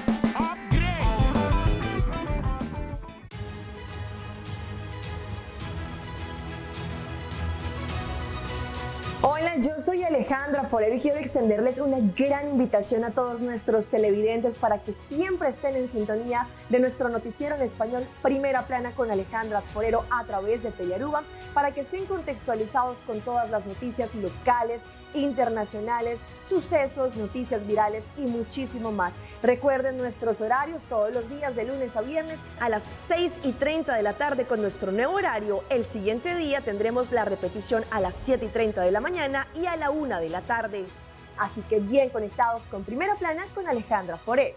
Hola, yo soy Alejandra Forero y quiero extenderles una gran invitación a todos nuestros televidentes para que siempre estén en sintonía de nuestro noticiero en español Primera Plana con Alejandra Forero a través de Telearuba, para que estén contextualizados con todas las noticias locales, internacionales, sucesos, noticias virales y muchísimo más. Recuerden nuestros horarios todos los días de lunes a viernes a las 6:30 de la tarde con nuestro nuevo horario. El siguiente día tendremos la repetición a las 7:30 de la mañana y a la 1 de la tarde. Así que bien conectados con Primera Plana con Alejandra Forero.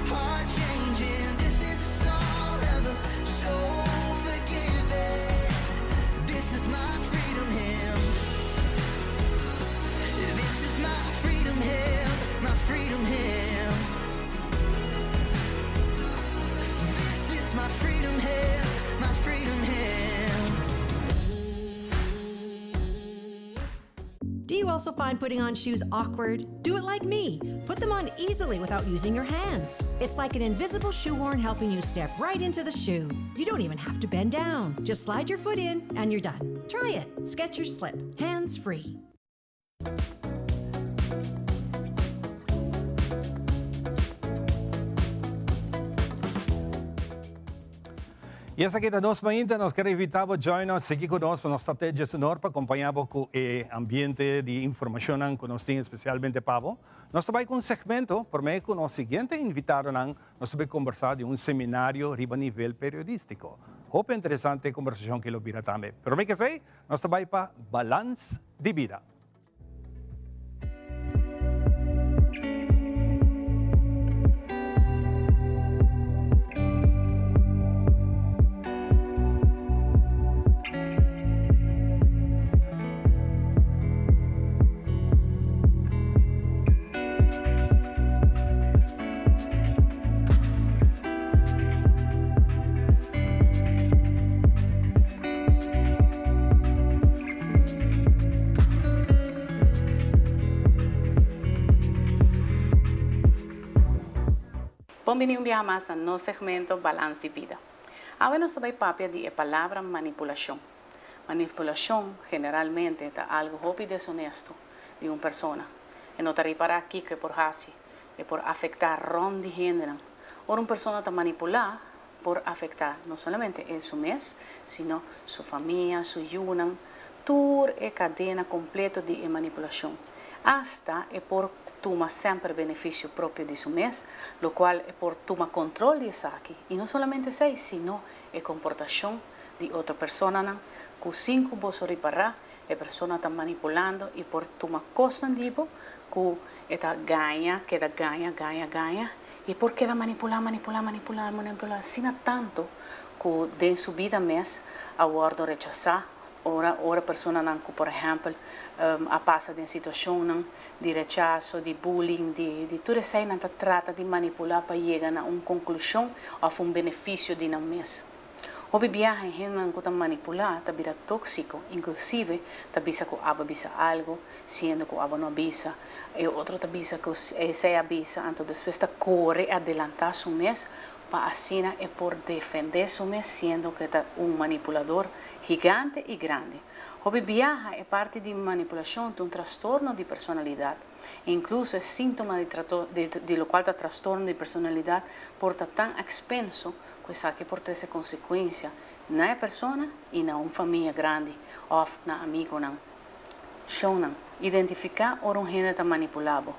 Heart changing, this is a song of so forgiving. also find putting on shoes awkward? Do it like me. Put them on easily without using your hands. It's like an invisible shoehorn helping you step right into the shoe. You don't even have to bend down. Just slide your foot in and you're done. Try it. Skechers Slip. Hands free. E essa aqui da nós ainda nós queremos evitar join us aqui conosco na estratégia sonora para acompanhar com o ambiente de informação que nós temos especialmente para nós também com um segmento por meio que nós seguinte invitado nós vamos conversar de um seminário a nível periodístico. Hope interessante conversação que lo vira também. Pero me que sei, nós também para balance de vida. Bem-vindo um dia mais no nosso segmento Balance de Vida. Agora nós vamos falar de palavra manipulação. Manipulação, generalmente, é algo muito desonesto de uma pessoa. E não está para aqui que é por raça, é por afetar ron de gênero. Ou uma pessoa está manipular por afetar não somente seu mês, sino sua família, sua yunam, toda a cadeia completa de manipulação. Hasta é por tomar sempre benefício próprio de seu mês, o qual é por tomar controle disso aqui. E não somente isso, sino a comportação de outra pessoa, que 5 bolsos reparar, a pessoa está manipulando e por tomar constantivo, que está ganha, e por queda manipular, sino tanto que de sua vida mês, a guarda rechazar, ora persona que, por exemplo, a passa de situação de rechazo, de bullying, de tudo isso aí, trata de manipular para chegar a uma conclusão ou um benefício de um mês. O viagem que está manipular está vira tóxico, inclusive está bisa que aba bisa algo, sendo que aba não avisa, e outro está bisa que se avisa, então depois está corre adelantar seu mês para assim é por defender seu mês, sendo que está manipulador gigante e grande. O viaja é parte de manipulação de transtorno de personalidade. Incluso é síntoma de lo qual está transtorno de personalidade por estar tão expenso que isso aqui por ter essa consequência na pessoa e na uma família grande ou na amigo. Identificar o gênero está manipulado.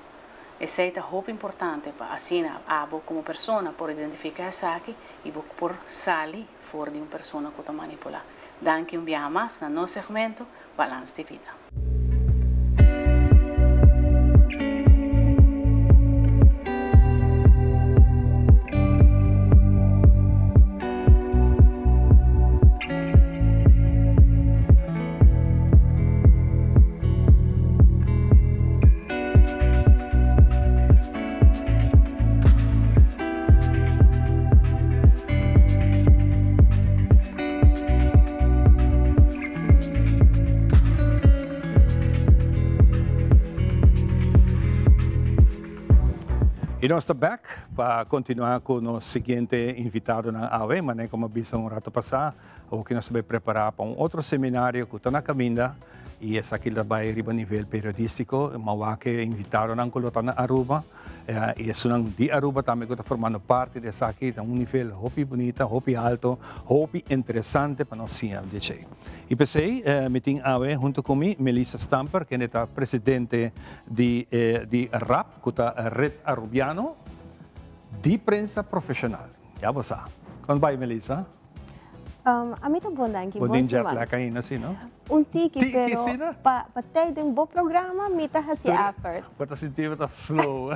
Isso é muito importante para assim como pessoa por identificar isso aqui e por sair fora de uma pessoa que está manipulada. Danke dia mais no nosso segmento Balance de Vida. E nós estamos back para continuar com o nosso seguinte invitado na AWE, mas como vimos um rato passar, o que nós vamos preparar para um outro seminário que está na caminha, e essa aqui vai a nível periodístico, mas que invitaram na colota na Aruba, e isso de Aruba também que está formando parte dessa aqui, é um nível muito bonito, muito alto, muito interessante para nós sim, E pensei, me tenho AWE junto comigo, Melissa Stamper, que é presidente de RAP, que é a Rede Arubiano de Prensa Profissional. Já você. Como vai, Melissa? A mim tá bom, Danke. Bom dia, jet ainda, assim, não? Um tiki, pero para ter um bom programa, me tá assim effort. Para sentir que slow.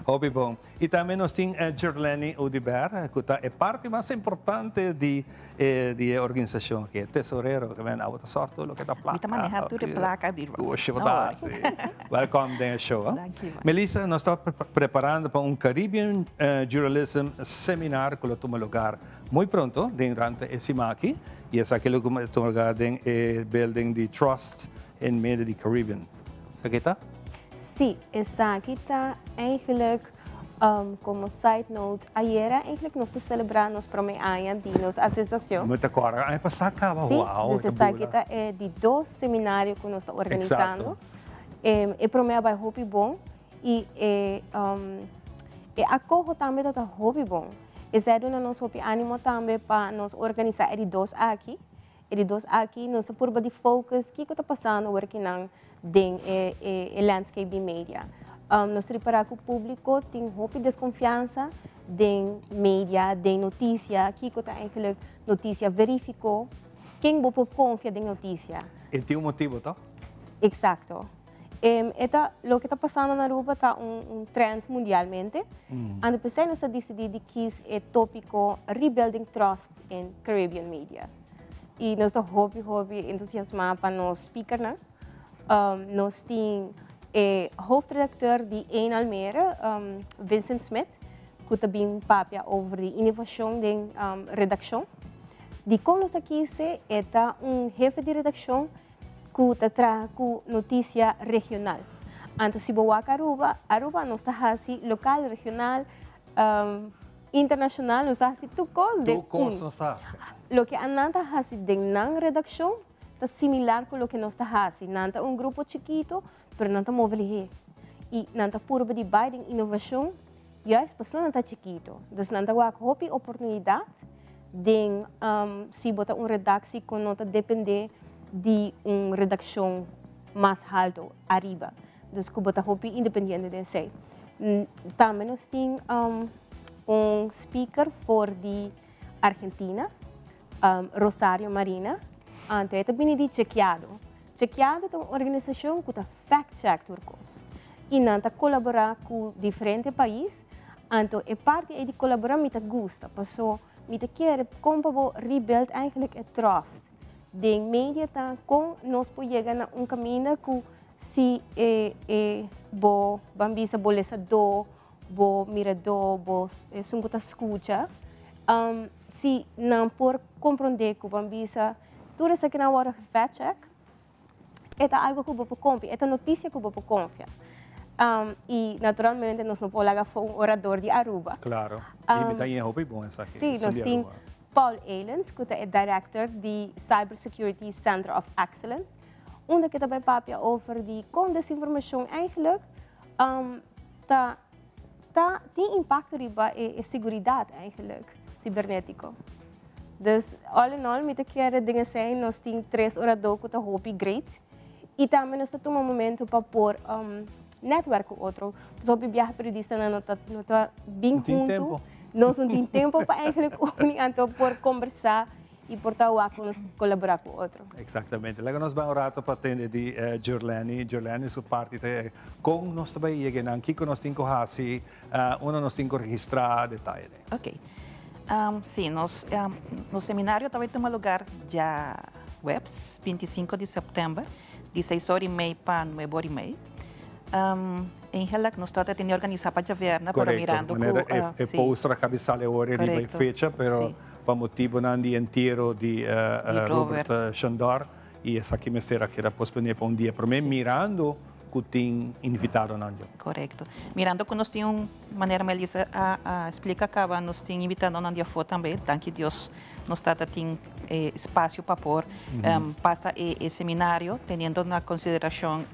Hobby bom. E também nós temos Gerlene Udibert, que é parte mais importante de organização, que é tesoureiro, que vem a outra sorte, o que está placa. Está manejando tudo placa de Welcome to show. Melissa, nós estamos preparando para um Caribbean Journalism Seminar que toma lugar muito pronto, durante esse aqui, e esse aqui toma lugar em building de Trust em meio de Caribbean. Kakita? Sí, esa kita eigenlijk, como side note, ayer eigenlijk nos celebramos por meio ano de nossa associação. Muito agora, ai pasaka, Sim, wow. essa kita é de 2 seminários que nós estamos organizando. É para mim vai hobby bom e acordo também da hobby bom. Esse é do nosso hobby ânimo também para nós organizar de 2 aqui. De 2 aqui, nós por de focus que está passando working den landscape de media. Nós preparamos o público tem hobby desconfiança den media, den notícia, que está eigenlijk notícia verificou. Quem você confia em notícia? E tem motivo, tá? Exato. Lo que está passando na Aruba está trend mundialmente. E depois nós decidimos que é tópico Rebuilding Trust in Caribbean Media. E nós estamos hobby entusiasmados para nós speaker, né? Nós temos hoofdredacteur de Een Almere, Vincent Smith, que também papia over de inovação de redação. De como nós aqui é jefe de redação que traz notícia regional. Então, se você vai Aruba nós estamos local, regional, internacional, nós estamos tudo coisas. Lo que andamos fazendo na redação é similar com o que nós estamos fazendo. Não é grupo chiquito, mas não é movilidade. E não é puro de bairro inovação, e as pessoas não chiquito. Então, não é uma oportunidade de se botar redação que não depende de redação mais alta, arriba. Então, que botar independente de si. Também nós temos speaker for de Argentina, Rosario Marina. Então, também de Chequeado. Chequeado é uma organização que fact-check turcos. E não colabora com diferentes países. Então, é parte de colaborar me gusta. Porque me quer como rebuild eigenlijk trust. De media com nós podemos chegar a caminho que se bo bambisa bolesa do bo mirador bo sunguta escuta se não por compreender que bambisa tudo isso que na hora fact check é algo que você confia é notícia que você confia e naturalmente nós não podemos lagar um orador de Aruba. Claro. E me dá em bom essa aqui. Sim, nós temos Paul Eilens, que é director de Cybersecurity Center of Excellence, onde que também papia over de com desinformação eigenlijk tem impacto riba e segurança eigenlijk cibernético. Dus all in all, met quer dingen zijn, nós temos 3 oradores que estão hobby great e também nós temos momento para pôr network com outro. Só que viajar periodista não está bem junto. Nós não temos tempo para eigenlijk então por conversar e por colaborar com o outro. Exatamente. Lego nós vamos rato para atender de Jorlani. Jorlani sua parte com nós também chegando aqui nós temos que fazer, nós temos que registrar detalhes. Ok. Sim, no seminário também tem um lugar já webs 25 de setembro, de 6h30 para 9h30. Em relação nós estamos tentando organizar para Javerna para mirando é posto a cabeça a hora de fecha, pero para motivo não de inteiro de Robert Chandor e essa aqui me será que era posponer para dia para mim mirando que tem invitado não. Correto. Mirando que nós temos maneira Melissa a explicar que nós temos invitado não dia for também, tanto Deus nós está tendo espaço para pôr passa o seminário tendo na consideração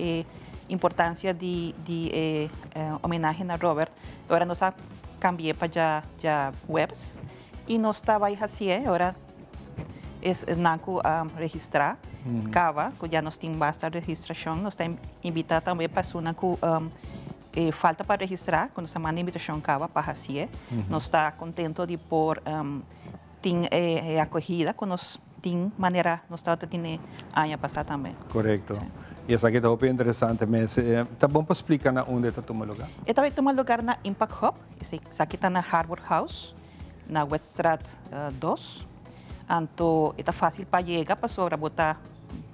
importância de homenagem a Robert. Agora nós cambiamos para já webs e nós estava aí assim, agora não registrar cava, que já nós temos bastante registração, nós estamos invitando também pessoas que falta para registrar, quando nós mandamos invitação cava para assim, nós está contento de pôr tem acolhida, que nós tem maneira nós está tendo ano passado também. Correto. E essa aqui está bem interessante, mas está bom para explicar onde está tomando lugar? Está tomando lugar na Impact Hub, essa aqui está na Harbour House, na Weststraat 2. Então, está fácil para chegar, para sobre botar,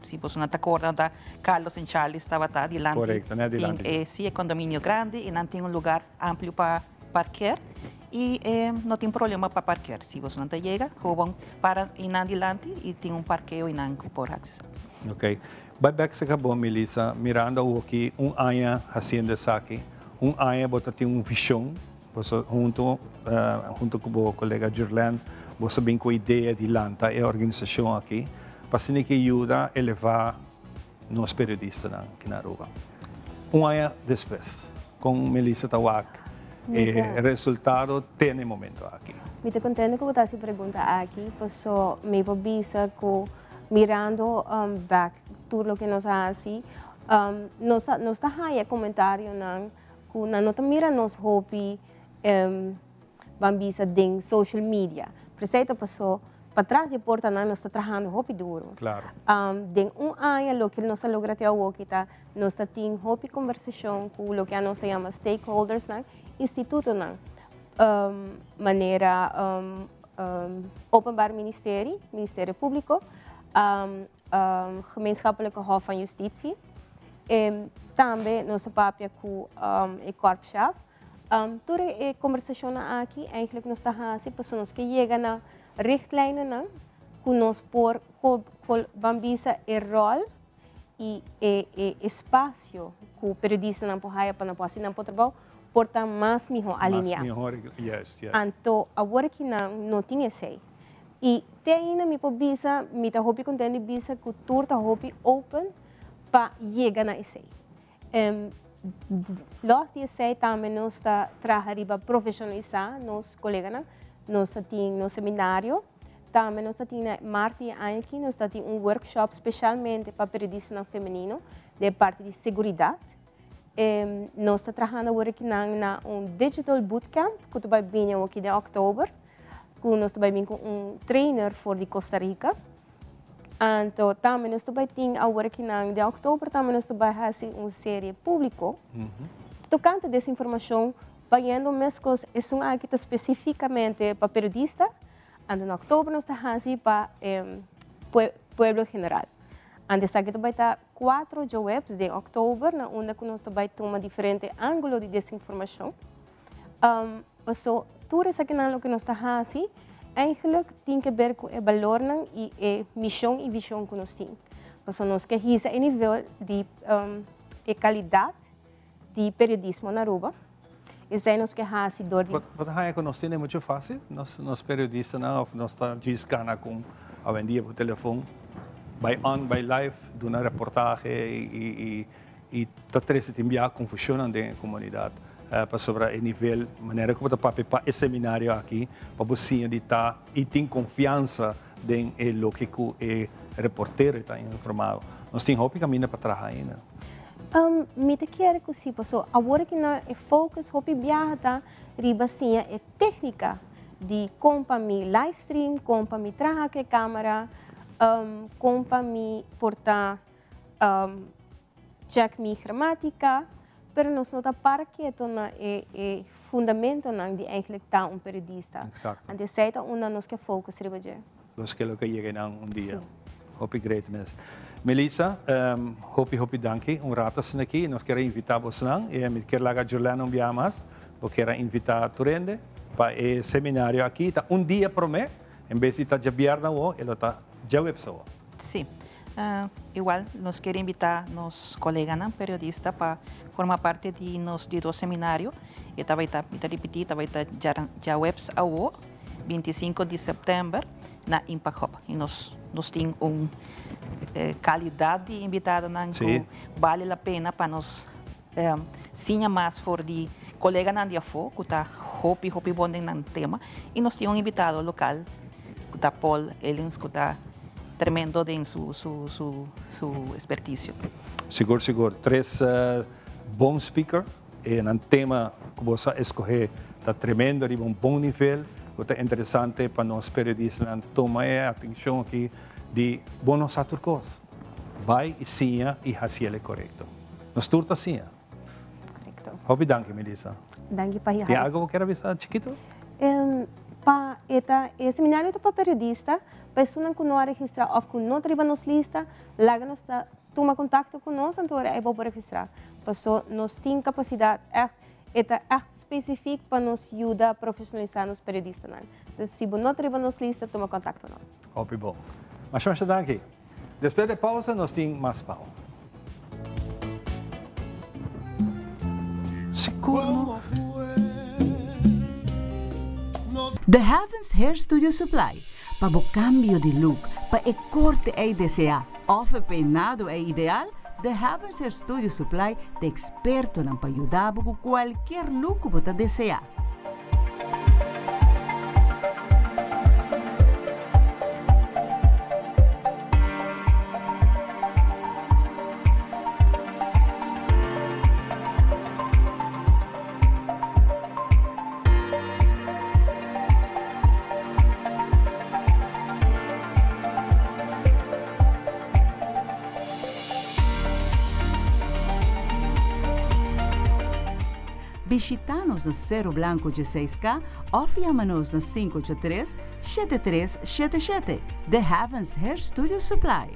se você não está acordando, Carlos e Charles estavam adiante. Correto, né? Adiante. Sim, é condomínio grande e não tem lugar amplo para parquear. E não tem problema para parquear. Se você não chega, vão para ir adiante e tem parqueio e não por acesso. Ok. Vai back sa kabo, Melissa, mirando aqui aya hacienda aqui, aya bota tem visão, você junto com o colega Jirlan, você bem com a ideia de lançar a organização aqui, para que ajuda a elevar nós periodistas aqui na Aruba. Aya depois, com Melissa Tawak, o resultado tem no momento aqui. Me estou contente que você pergunta aqui, porque me avisa que mirando back tudo o que nós fazemos, nós está aí comentário que nós mira nos hobby bambisa em social media. Precisa pessoa para trás de porta nós está trabalhando hobby duro. Claro. Den ano o que nós logra até hoje está nós está tendo hobby conversação com o que nós chama stakeholders na instituto na maneira openbaar ministerie público, gemeenschappelijke Hof van Justitie. Também nossa papia com o Korpschaf. Toda a conversação aqui, eigenlijk nós estamos assim, pessoas que chegam na richtlijnen, que nós por bambisa o rol e espaço que o periodista não pode para não pode não pode trabalhar, porta mais melhor alinhar. Yes. Então, agora que não tinha sei. E tem ainda me pobisa, me tá hobby contente bisa que tour tá hobby open para chegar na esse. Nós esse também nós está trabalhando profissionalizar nos colegas, nós tem no seminário, também nós tem março aqui nós tem workshop especialmente para periodistas feminino de parte de segurança. Nós estamos trabalhando agora aqui na digital bootcamp que vai vir aqui em outubro. Nós estamos vir com trainer de Costa Rica. Então, também nós estamos agora aqui em outubro, também nós estamos fazendo série pública. Tocante dessa informação, vendo mesmo que é aqui especificamente para periodistas. Em outubro nós estamos fazendo para pueblo general. Antes aqui vai estar 4 webs de outubro, onde nós vamos tomar diferentes ângulos de desinformação. Tudo isso que nós estamos fazendo, eigenlijk tem que ver com o valor e a missão e visão que nós temos. Nós queremos o nível de qualidade de periodismo na Aruba. Isso é nós que fazemos dor de... Mas nós temos muito fácil, nós periodistas, nós estamos discando com a vendia por telefone. By live, de uma reportagem e tá três enviar confusão na comunidade para sobre o nível, maneira como para esse seminário aqui, para você editar e ter confiança em o que o repórter está informado. Nós temos hobby caminho para trabalhar ainda. Me te quero que sim, pessoal. Agora que na focus hobby viaja riba sim é técnica de comprar mi live stream, comprar mi traje com câmera. Compra mi porta check mi gramática, pero nós não tá para que é fundamento não de eigenlijk tá periodista. Exato. Ante seita nós que focus riba je. Nós que lo que llega dia. Hope greatness. Melissa, hope danke. Rato sen aqui, nós queremos invitar você não e me quer lagar Juliano Biamas, eu quero invitar Turende para o seminário aqui, tá dia por mês, em vez de estar jabiarda o, ele tá já pessoa. Sim. Igual, nós queremos invitar nos colegas periodistas para formar parte de dos seminários. E vai estar já webs ao 25 de setembro na Impact Hub. E nós temos uma qualidade de invitado que vale a pena para nós sinha mais for de colegas na Diafo, que está hopi bom no tema. E nós temos invitado local, que está Paul Ellens, que está tremendo em su expertício. Seguro. Três bons speakers e um tema que você escolher está tremendo, de bom nível, que é interessante para nós periodistas tomar atenção aqui de bons turcos. Vai e sim e fazer o correto. Nós turta sim. Correto. Hobby danke, Melissa. Danke para Tem algo que quer avisar, chiquito? O seminário para periodista, pessoas que não registrar ou que não trabalham nos lista, lá nos toma contato conosco, então é bom registrar. Porque nós temos capacidade echt específica para nos ajudar a profissionalizar nos periodistas. Então, se não trabalham nos lista, toma contato conosco. Hope bom. Mas danke. Después de pausa, nos tienen más pau. The Heavens Hair Studio Supply. Para o cambio de look, para o corte é desejar, ou o peinado é ideal, The Heavens Hair Studio Supply é experto para ajudar com qualquer look que você desejar. Visita-nos no Cerro Blanco 16K ou chama-nos no 583-7377. The Heavens Hair Studio Supply.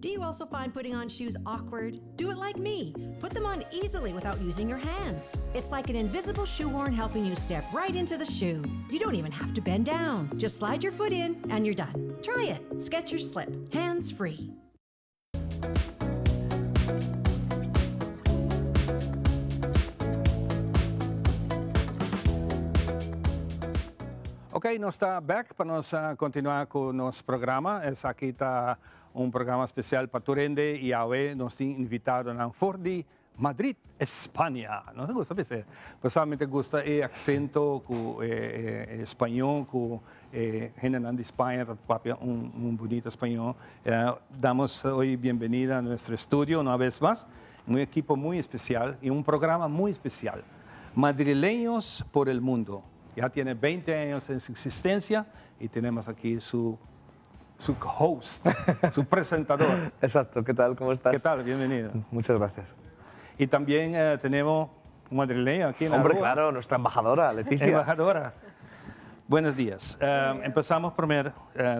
Do you also find putting on shoes awkward? Do it like me. Put them on easily without using your hands. It's like an invisible shoehorn helping you step right into the shoe. You don't even have to bend down. Just slide your foot in and you're done. Try it. Skechers Slip. Hands free. Ok, nós está back para nós continuar com o nosso programa. Esse aqui está programa especial para Turende e hoje nós temos invitado a Fordi Madrid, Espanha. Não gosta de ser. Pessoalmente gosta o acento espanhol, que generando Espanha, bonito espanhol. Damos hoje bem-vinda a nosso estúdio uma vez mais. Um equipo muito especial e programa muito especial. Madrileños por el mundo. Ya tiene 20 años en su existencia y tenemos aquí su host, su presentador. Exacto, ¿qué tal? ¿Cómo estás? ¿Qué tal? Bienvenido. Muchas gracias. Y también tenemos un madrileño aquí en la Hombre, claro, nuestra embajadora, Leticia. Embajadora. Buenos días. Empezamos primero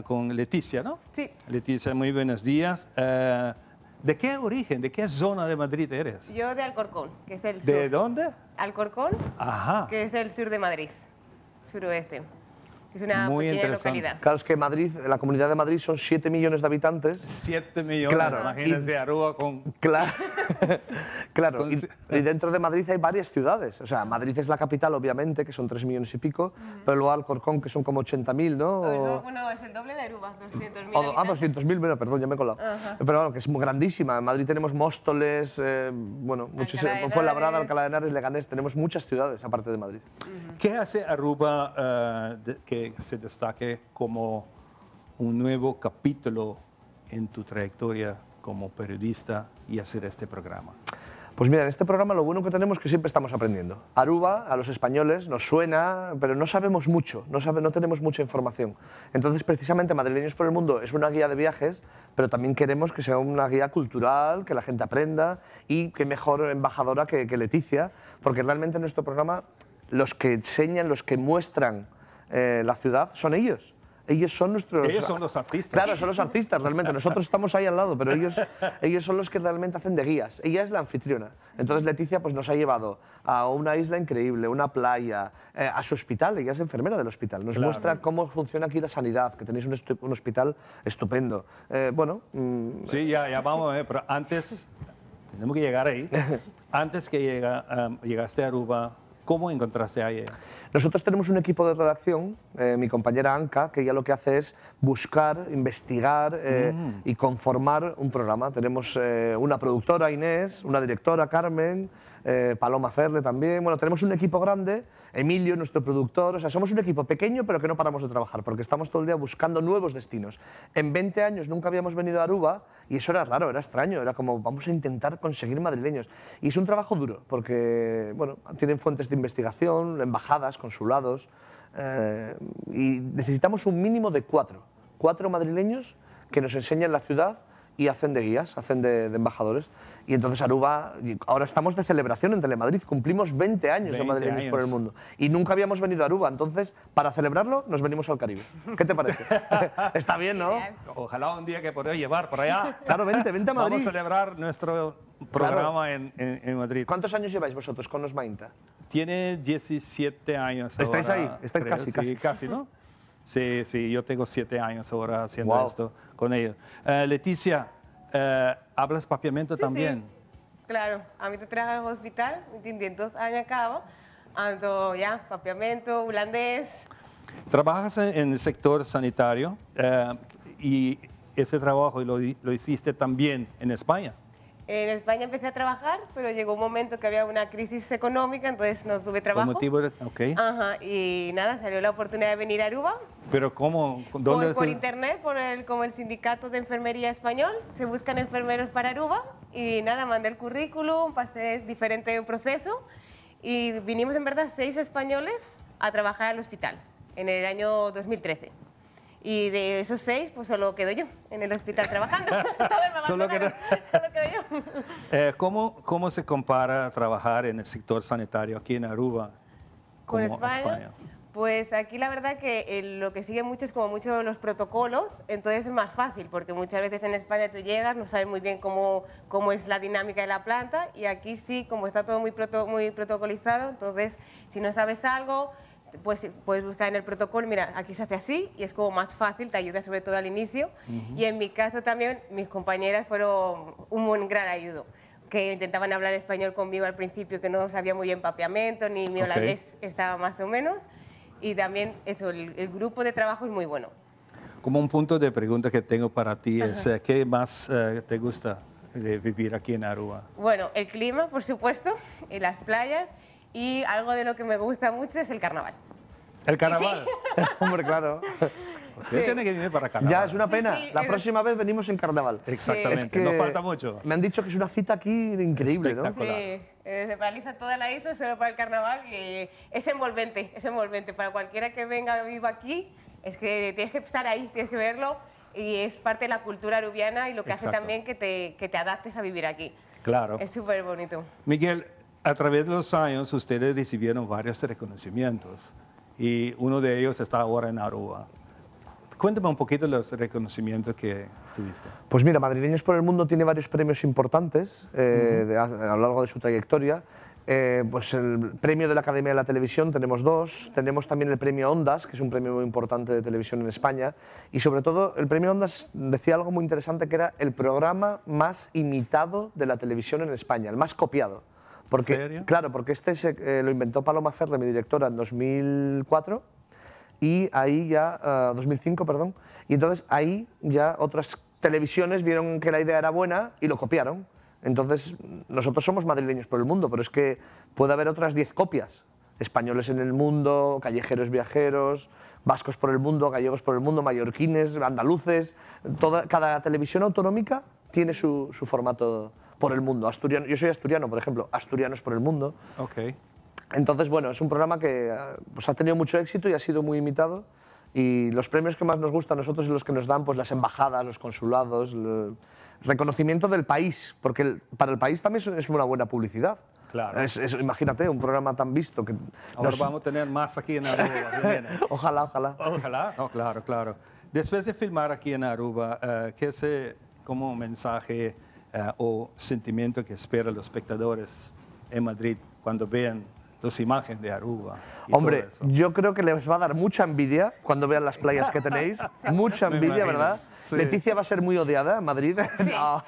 con Leticia, ¿no? Sí. Leticia, muy buenos días. ¿De qué origen, de qué zona de Madrid eres? Yo de Alcorcón, que es el sur. ¿De dónde? Alcorcón, Ajá. que es el sur de Madrid, suroeste. Es una Muy pequeña interesante. localidad. Claro, es que Madrid, la Comunidad de Madrid son 7 millones de habitantes. 7 millones, claro, imagínense Aruba con... Claro, claro. Y dentro de Madrid hay varias ciudades. O sea, Madrid es la capital, obviamente, que son 3 millones y pico, pero luego Alcorcón, que son como 80.000, ¿no? Bueno, es el doble de Aruba, 200.000 200.000, bueno, perdón, ya me he colado. Ajá. Pero bueno, que es muy grandísima. En Madrid tenemos Móstoles, bueno, muchísimo. Fuenlabrada, Alcalá de Henares, Leganés, tenemos muchas ciudades aparte de Madrid. ¿Qué hace Aruba que se destaque como un nuevo capítulo en tu trayectoria como periodista y hacer este programa? Pues mira, en este programa lo bueno que tenemos es que siempre estamos aprendiendo. Aruba, a los españoles, nos suena, pero no sabemos mucho, no tenemos mucha información. Entonces, precisamente, Madrileños por el Mundo es una guía de viajes, pero también queremos que sea una guía cultural, que la gente aprenda, y qué mejor embajadora que Leticia, porque realmente en nuestro programa los que enseñan, los que muestran la ciudad son ellos. Ellos son nuestros... Ellos son los artistas. Claro, son los artistas, realmente. Nosotros estamos ahí al lado, pero ellos son los que realmente hacen de guías. Ella es la anfitriona. Entonces Leticia pues, nos ha llevado a una isla increíble, una playa, a su hospital. Ella es enfermera del hospital. Nos muestra cómo funciona aquí la sanidad, que tenéis un hospital estupendo. Sí, ya vamos a ver, pero antes, tenemos que llegar ahí. Antes que llegaste a Aruba, ¿cómo encontraste a ella? Nosotros tenemos un equipo de redacción, mi compañera Anka, que ella lo que hace es buscar, investigar y conformar un programa. Tenemos una productora, Inés, una directora, Carmen, Paloma Ferle también. Bueno, tenemos un equipo grande, Emilio, nuestro productor. O sea, somos un equipo pequeño, pero que no paramos de trabajar, porque estamos todo el día buscando nuevos destinos. En 20 años nunca habíamos venido a Aruba y eso era raro, era extraño. Era como, vamos a intentar conseguir madrileños. Y es un trabajo duro, porque, bueno, tienen fuentes de investigación, embajadas, consulados, y necesitamos un mínimo de 4 madrileños que nos enseñan la ciudad y hacen de guías, hacen de embajadores. Y entonces Aruba, ahora estamos de celebración en Telemadrid, cumplimos 20 años de Madrileños por el mundo. Y nunca habíamos venido a Aruba, entonces para celebrarlo nos venimos al Caribe. ¿Qué te parece? Está bien, ¿no? Ojalá un día que poder llevar por allá. Claro, vente a Madrid. Vamos a celebrar nuestro programa en Madrid. ¿Cuántos años lleváis vosotros con Los Mainta? Tiene 17 años. ¿Estáis ahora, ahí? Estáis creo. casi, Sí, casi, ¿no? Sí, yo tengo 7 años ahora haciendo Wow. esto con ellos. Leticia, ¿hablas papiamento también? Sí. Claro, a mí te traje al hospital, tenho 2 anos acaba, ando ya, papiamento, holandés. Trabajas en el sector sanitario y ese trabajo lo hiciste también en España. En España empecé a trabajar, pero llegó un momento que había una crisis económica, entonces no tuve trabajo. ¿Por motivo de...? Okay. Ajá, y nada, salió la oportunidad de venir a Aruba. ¿Pero cómo? ¿Dónde? Por internet, como el sindicato de enfermería español, se buscan enfermeros para Aruba y nada, mandé el currículum, pasé diferente proceso y vinimos en verdad 6 españoles a trabajar al hospital en el año 2013. Y de esos 6, pues solo quedo yo en el hospital trabajando. Solo quedo yo. ¿Cómo se compara trabajar en el sector sanitario aquí en Aruba con como España? Pues aquí la verdad que lo que sigue mucho es como mucho los protocolos, entonces es más fácil, porque muchas veces en España tú llegas, no sabes muy bien cómo es la dinámica de la planta, y aquí sí, como está todo muy protocolizado, entonces si no sabes algo, pues puedes buscar en el protocolo, mira, aquí se hace así, y es como más fácil, te ayuda sobre todo al inicio. Y en mi caso también, mis compañeras fueron un gran ayudo, que intentaban hablar español conmigo al principio, que no sabía muy bien papiamento, ni mi holandés estaba más o menos. Y también eso, el grupo de trabajo es muy bueno. Como un punto de pregunta que tengo para ti es, ¿qué más te gusta de vivir aquí en Aruba? Bueno, el clima, por supuesto, y las playas, y algo de lo que me gusta mucho es el carnaval. ¿El carnaval? Sí. Hombre, claro. Usted tiene que venir para carnaval. Ya, es una pena. La próxima vez venimos en carnaval. Exactamente, Es que nos falta mucho. Me han dicho que es una cita aquí increíble, ¿no? Sí, se paraliza toda la isla solo para el carnaval y es envolvente, es envolvente. Para cualquiera que venga viva aquí, es que tienes que estar ahí, tienes que verlo y es parte de la cultura arubiana y lo que hace también que te adaptes a vivir aquí. Claro. Es súper bonito. Miguel, a través de los años ustedes recibieron varios reconocimientos y uno de ellos está ahora en Aruba. Cuéntame un poquito los reconocimientos que tuviste. Pues mira, Madrileños por el Mundo tiene varios premios importantes a lo largo de su trayectoria. Pues el premio de la Academia de la Televisión tenemos 2, tenemos también el premio Ondas, que es un premio muy importante de televisión en España, y sobre todo el premio Ondas decía algo muy interesante, que era el programa más imitado de la televisión en España, el más copiado. Porque, ¿En serio? Claro, porque lo inventó Paloma Ferle, mi directora, en 2004, y ahí ya, 2005, perdón, y entonces ahí ya otras televisiones vieron que la idea era buena y lo copiaron. Entonces, nosotros somos madrileños por el mundo, pero es que puede haber otras 10 copias. Españoles en el mundo, callejeros viajeros, vascos por el mundo, gallegos por el mundo, mallorquines, andaluces. Cada televisión autonómica tiene su formato por el mundo. Yo soy asturiano, por ejemplo, Asturianos por el Mundo. Okay. Entonces, bueno, es un programa que pues, ha tenido mucho éxito y ha sido muy imitado. Y los premios que más nos gustan a nosotros son los que nos dan pues, las embajadas, los consulados, el reconocimiento del país, porque para el país también es una buena publicidad. Claro. Imagínate, un programa tan visto. Que Ahora vamos a tener más aquí en Aruba. Ojalá, ojalá. Ojalá, no, claro, claro. Después de filmar aquí en Aruba, ¿qué es como mensaje o sentimiento que esperan los espectadores en Madrid cuando vean las imágenes de Aruba? Hombre, todo eso? yo creo que les va a dar mucha envidia cuando vean las playas que tenéis. Mucha Me envidia, imagino. ¿verdad? Sí. Leticia va a ser muy odiada en Madrid. No.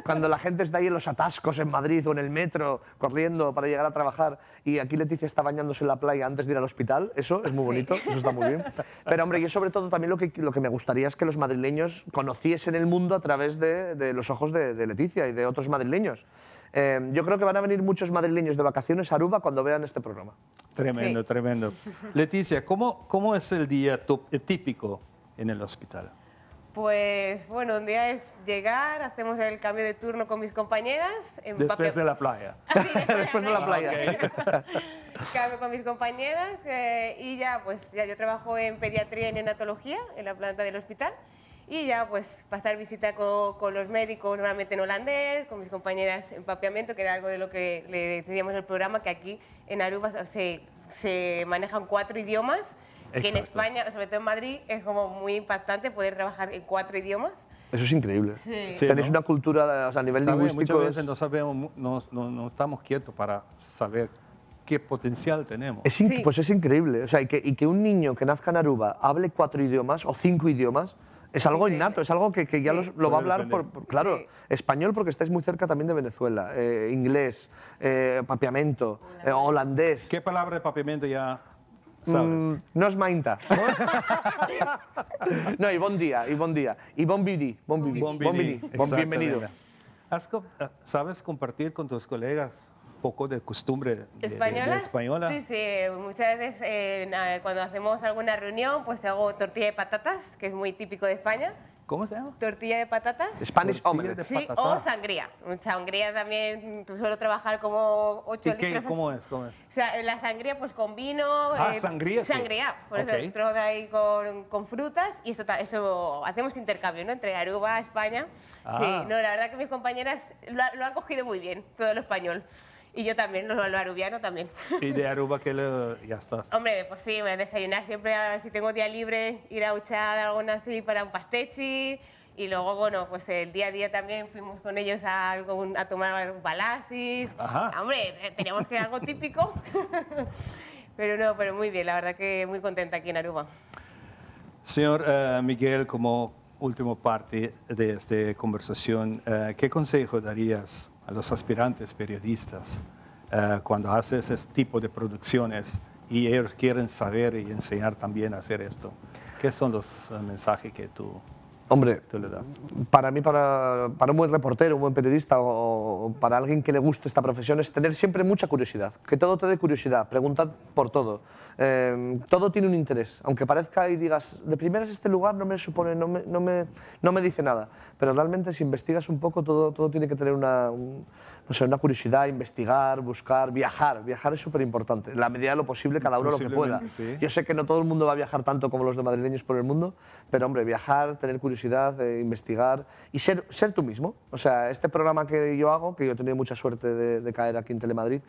Cuando la gente está ahí en los atascos en Madrid o en el metro corriendo para llegar a trabajar y aquí Leticia está bañándose en la playa antes de ir al hospital, eso es muy bonito, eso está muy bien. Pero hombre, yo sobre todo también lo que me gustaría es que los madrileños conociesen el mundo a través de los ojos de Leticia y de otros madrileños. Yo creo que van a venir muchos madrileños de vacaciones a Aruba cuando vean este programa. Tremendo, tremendo. Leticia, ¿cómo es el día típico en el hospital? Pues bueno, un día es llegar, hacemos el cambio de turno con mis compañeras. Después de la playa. Después de la playa. Cambio con mis compañeras y ya, pues ya yo trabajo en pediatría y neonatología en la planta del hospital. Y ya pues pasar visita con los médicos, normalmente en holandés, con mis compañeras en papiamiento, que era algo de lo que le decíamos en el programa, que aquí en Aruba se manejan 4 idiomas. Que en España, sobre todo en Madrid, es como muy impactante poder trabajar en 4 idiomas. Eso es increíble. Sí. Tenéis una cultura, o sea, a nivel lingüístico. Muchas veces no sabemos, no estamos quietos para saber qué potencial tenemos. Pues es increíble. O sea, y que un niño que nazca en Aruba hable 4 idiomas o 5 idiomas es algo innato, es algo que ya lo va a hablar claro, español porque estáis muy cerca también de Venezuela, inglés, papiamento, holandés. ¿Qué palabra de papiamento ya sabes? No es mainta. No, y bon día, y bon día. Y bon vidi, bienvenido. ¿Sabes compartir con tus colegas un poco de costumbre española? Sí, sí. Muchas veces cuando hacemos alguna reunión, pues hago tortilla de patatas, que es muy típico de España. ¿Cómo se llama? Tortilla de patatas. Spanish omelette. Sí, o sangría. Sangría también, suelo trabajar como 8 litros. ¿Cómo es? O sea, la sangría pues con vino. Sangría. Sangría, por eso trozo ahí con frutas y eso hacemos intercambio, ¿no? Entre Aruba, España. Sí, no, la verdad que mis compañeras lo han cogido muy bien, todo lo español. Y yo también, lo arubiano también. ¿Y de Aruba ya estás? Hombre, pues sí, me desayunar siempre, si tengo día libre, ir a echar algo así para un pastechi. Y luego, bueno, pues el día a día también fuimos con ellos a tomar un balasis. Hombre, teníamos que ir algo típico. Pero muy bien, la verdad que muy contenta aquí en Aruba. Señor Miguel, como última parte de esta conversación, ¿qué consejo darías a los aspirantes periodistas cuando haces ese tipo de producciones y ellos quieren saber y enseñar también a hacer esto? ¿Qué son los mensajes que tú le das? Para mí, para un buen reportero, un buen periodista o para alguien que le guste esta profesión es tener siempre mucha curiosidad, que todo te dé curiosidad, preguntad por todo. Todo tiene un interés, aunque parezca y digas, de primeras este lugar no me supone, no me dice nada, pero realmente si investigas un poco todo tiene que tener una curiosidad, investigar, buscar, viajar es súper importante, en la medida de lo posible cada uno lo que pueda. Sí. Yo sé que no todo el mundo va a viajar tanto como los de madrileños por el mundo, pero hombre, viajar, tener curiosidad, investigar y ser tú mismo. O sea, este programa que yo hago, que yo he tenido mucha suerte de caer aquí en Telemadrid,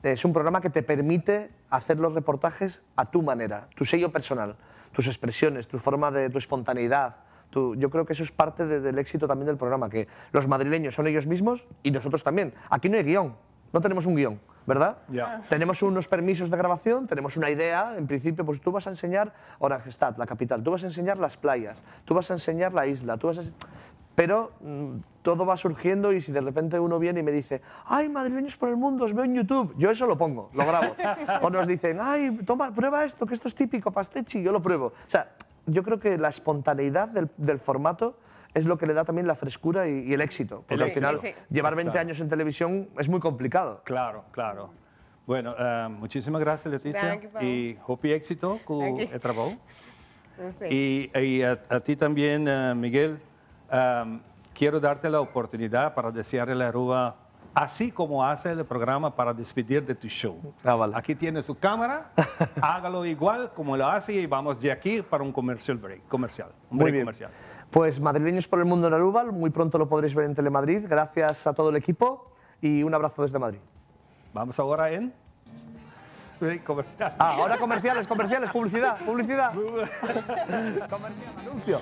es un programa que te permite hacer los reportajes a tu manera, tu sello personal, tus expresiones, tu forma tu espontaneidad. Yo creo que eso es parte del éxito también del programa, que los madrileños son ellos mismos y nosotros también. Aquí no hay guión, no tenemos un guión, ¿verdad? Tenemos unos permisos de grabación, tenemos una idea, en principio, pues tú vas a enseñar Oranjestad, la capital, tú vas a enseñar las playas, tú vas a enseñar la isla, pero todo va surgiendo y si de repente uno viene y me dice, ¡ay, madrileños por el mundo, os veo en YouTube! Yo eso lo pongo, lo grabo. O nos dicen, ¡ay, toma, prueba esto, que esto es típico, pastechi! Yo lo pruebo. O sea, yo creo que la espontaneidad del formato es lo que le da también la frescura y el éxito. Porque al final, llevar 20 años en televisión es muy complicado. Claro. Bueno, muchísimas gracias, Leticia. Y hope éxito con el trabajo. Y a ti también, Miguel, quiero darte la oportunidad para desearle a Aruba, así como hace el programa para despedir de tu show. Aquí tiene su cámara, hágalo igual como lo hace y vamos de aquí para un comercial. Muy bien. Pues Madrileños por el Mundo en Aruba, muy pronto lo podréis ver en Telemadrid. Gracias a todo el equipo y un abrazo desde Madrid. Vamos ahora en comercial. Ah, ahora comerciales, publicidad. Comercial, anuncio.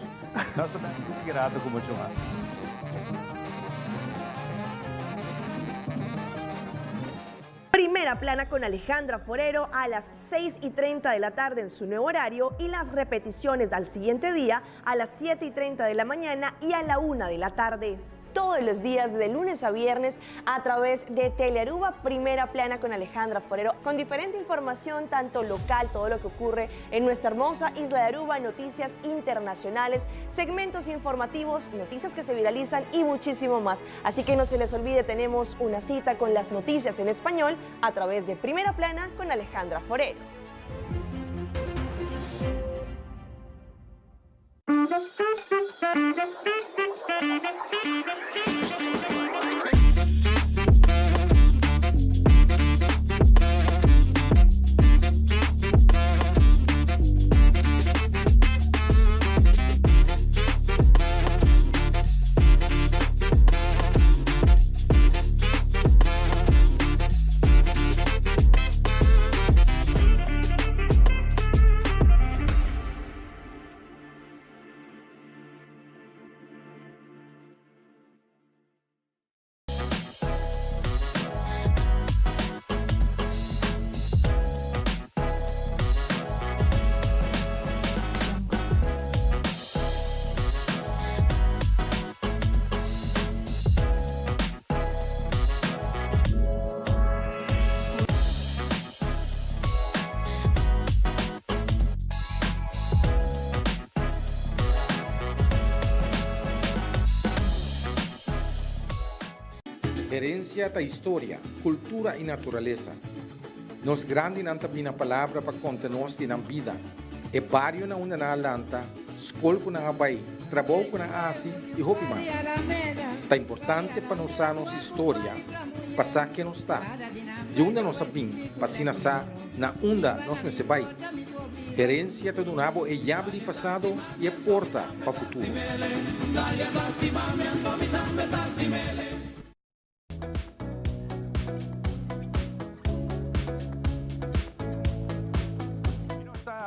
Nós estamos muito gratos com muito mais. Primera plana con Alejandra Forero a las 6:30 de la tarde en su nuevo horario y las repeticiones al siguiente día a las 7:30 de la mañana y a la 1 de la tarde. Todos los días de lunes a viernes a través de Telearuba, Primera Plana con Alejandra Forero, con diferente información tanto local, todo lo que ocurre en nuestra hermosa isla de Aruba, noticias internacionales, segmentos informativos, noticias que se viralizan y muchísimo más. Así que no se les olvide, tenemos una cita con las noticias en español a través de Primera Plana con Alejandra Forero. Herencia da história, cultura e natureza. Nos grande nanta bina palavra para contar-nos na vida. É barrio na una na lanta, escola na abai, trabalho na asi e hopi mais. Tá importante para nós nossa história, passar que nos está. De onde nós sabemos, passina sa na onda nós nesse bai. Herência do nabo é chave de passado e é porta para o futuro.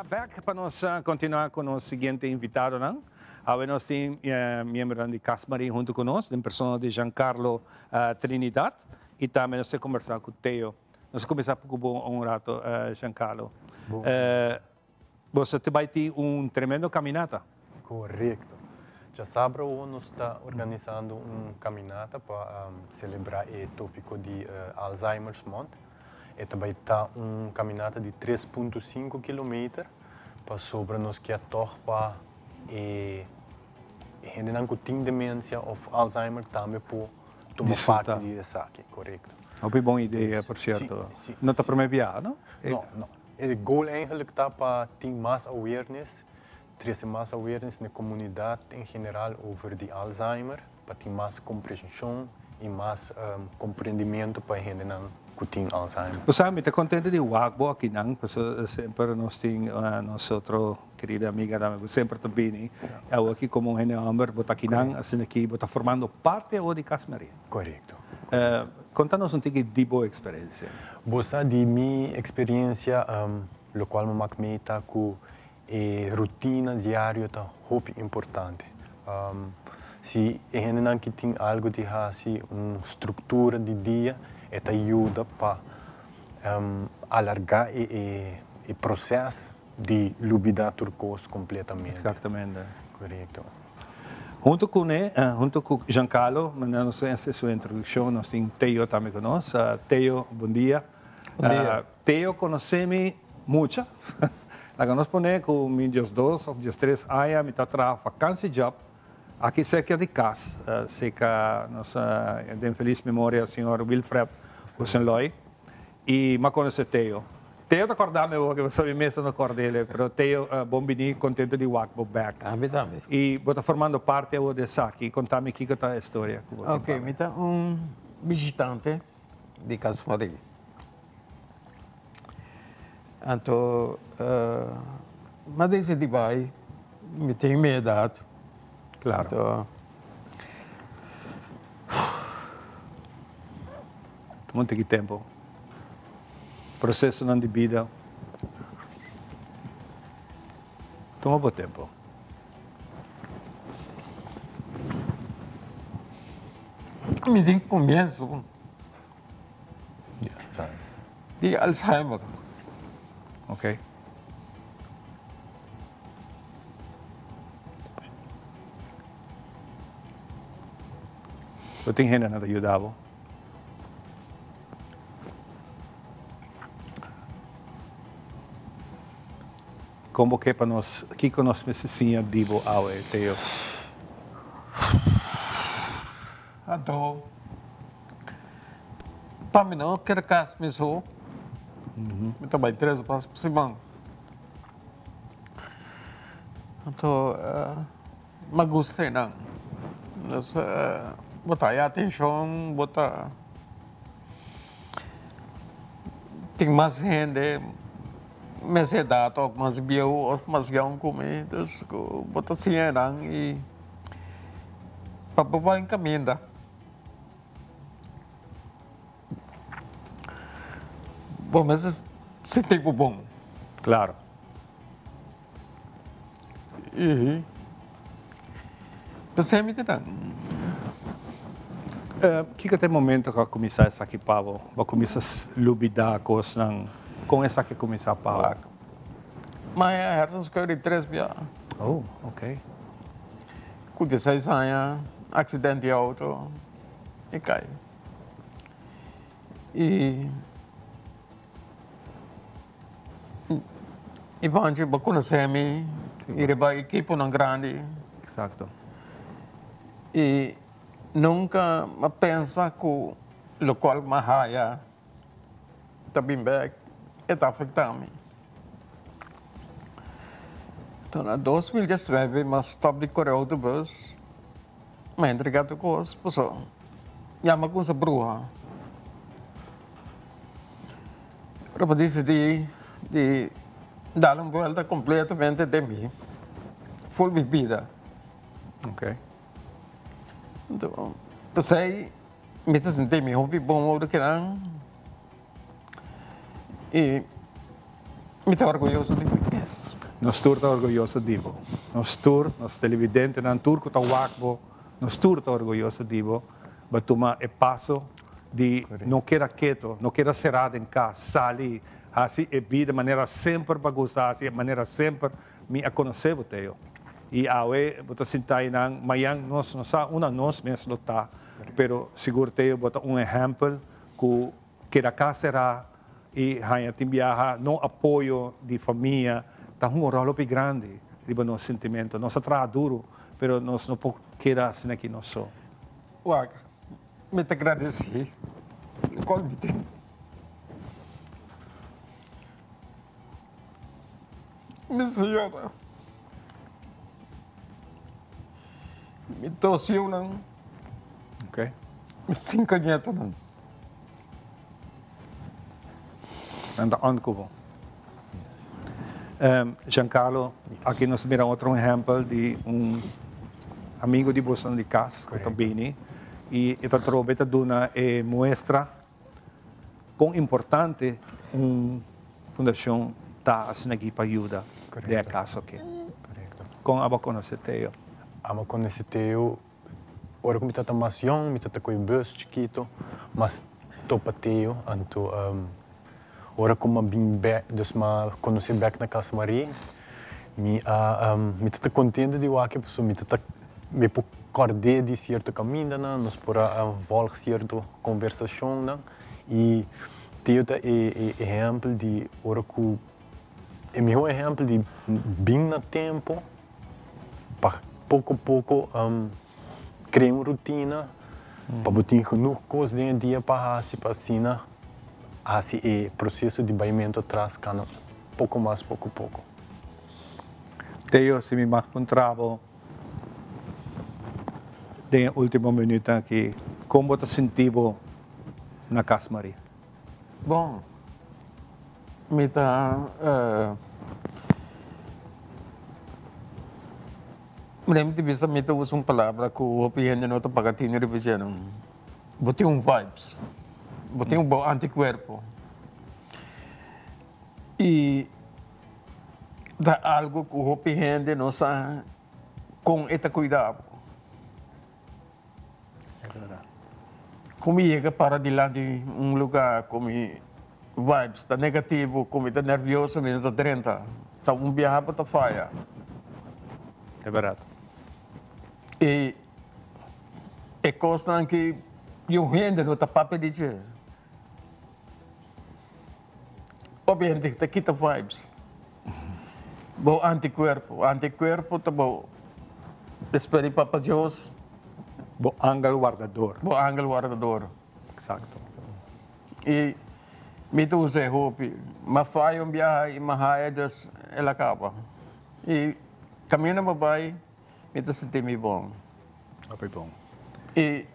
Back para nós continuar com o seguinte invitado, não? Agora nós temos membro de Casmari junto conosco, em pessoa de Giancarlo Trinidad, e também nós vamos conversar com o Teo. Nós vamos começar por um rato, Giancarlo. Você vai ter tremendo caminhada. Correto. Já sabe, nós está organizando caminhada para celebrar o tópico de Alzheimer's Month. E também está caminhada de 3,5 km para sobre nós que atorpa e gente não tem demência ou Alzheimer também por tomar parte disso aqui, correto? É uma boa ideia, por certo. Não está para me enviar, não? Não. O goal eigenlijk está para ter mais awareness, trazer mais awareness na comunidade em geral over de Alzheimer, para ter mais compreensão e mais compreendimento para a gente não tem Alzheimer. Você está contente de Wagbo aqui, não? Porque sempre nós temos nossa outra querida amiga, sempre também, aqui como um Amber, bota aqui não, assim aqui, bota formando parte de Casmari. Correto. Conta-nos pouquinho de boa experiência. Você de minha experiência, o qual me meta com a rotina diária é muito importante. Se a gente não tem algo de assim, uma estrutura de dia, это ajuda para alargar o processo de lubidar turcos completamente. Exatamente. Correto. Junto com Giancarlo, mandando essa sua introdução, nós temos Teo também conosco. Teo, bom dia. Bom dia. Teo conhece-me muito. La conozco com meus 2 ou 3 anos, me está trabalhando vacância job. Aqui cerca de casa, cerca nossa de feliz memória o senhor Wilfred Rosenloy e me conhece Teo. Teo te acordar me que você mesmo não acordei ele, mas Teo bom venir, contente de walk back. Também. E você formando parte dessa aqui, conta-me aqui que a história. Ok, então visitante de Casmari. Então, mas desde de vai, me tem minha idade. Claro. Então, muito tempo. processo de vida. Toma por tempo. Me tem começo de Alzheimer. Ok. Eu tenho gente que te ajudava. Como que para nós, que nós precisamos dibo awe teo? Então, para mim não quero que as pessoas, eu também trezo para as pessoas. Então, mas gostei não. Nós botar atenção, botar tem mais gente. Mas é dado, mas viu, mas viu como é, então botar assim não e para provar encomenda. Bom, mas se tem bom. Claro. E você me dá. Que até momento que começar essa aqui pavo, vai começar a lubidar coisas com essa que começar pavo. Mas é hertens que eu 3 via. Oh, ok. Com 16 anos, acidente de auto e cai. E pode para conhecer-me, ir para a equipe não grande. Exato. E nunca pensa que o local mahaya também está afetando. Então, em 2019, mas stop de correr autobus, mas entregado com as pessoas. E a coisa bruxa. Eu decidi de dar uma volta completamente de mim. Full bebida. Ok. Então, pensei, me senti me hobby bom do que não. E me estou orgulhoso de mim. Nós todos estamos orgulhosos de você. Nós todos, nós televidentes, nós todos que estamos aqui, nós todos estamos orgulhosos de você. Para tomar o passo de não querer quieto, não querer cerrado em casa, sair, assim, e vida de maneira sempre para gostar, assim, de maneira sempre me a conhecer você. E aí, você sentar aí, amanhã nós não sabemos, nós mesmos lutar, pero seguro que botar exemplo que queira cá será e hanya timbiaha no apoio de família. Está um rolo bem grande, riba nosso sentimento. Nós trabalhamos duro, mas nós não podemos querer assim aqui nós só. Uaga, me te agradeci. Convite. Minha senhora, me tossiu não. Ok. Me cincanheta não. Anda onde que bom. Giancarlo, aqui nós miramos outro exemplo de amigo de Bolsonaro de casa, que também, e esta trobeta duna mostra quão importante fundação está assim aqui para ajudar de casa aqui. Com a conhecer teu. A conhecer teu, ora como está macião, me está com o bus chiquito, mas topa teu, anto ora como bem back, dus ma conhecer back na casa Maria, me está contente de o que pessoa me está me por acordar de certo caminho na nos por voltar certo conversação na e teu tá exemplo de ora que é meu exemplo de bem na tempo para pouco a pouco criar uma rotina para botar genoeg coisas dentro do dia para se passar assim é processo de baimento atrás cana pouco mais pouco a pouco. Teo se me encontrava no último minuto aqui, como você sentiu na casa Maria? Bom, me está me lembro de vista me usa uma palavra que o opinião não está pagatinho de vibes, botei bom anticorpo. E dá algo que o gente não sabe com este cuidado. É verdade. Como chega para diante lugar como vibes, está negativo, como está nervioso, está 30, está viajar para falha. É verdade. E é coisa que eu gente não está para pedir. Obviamente está aqui vibes. Bom anticorpo tá bom. Espere para Deus. Bom ângulo guardador. Exato. E me tu usei roupa, mas faz viagem e mas Deus ela acaba. E caminha para vai, me tu senti bom. É bom. E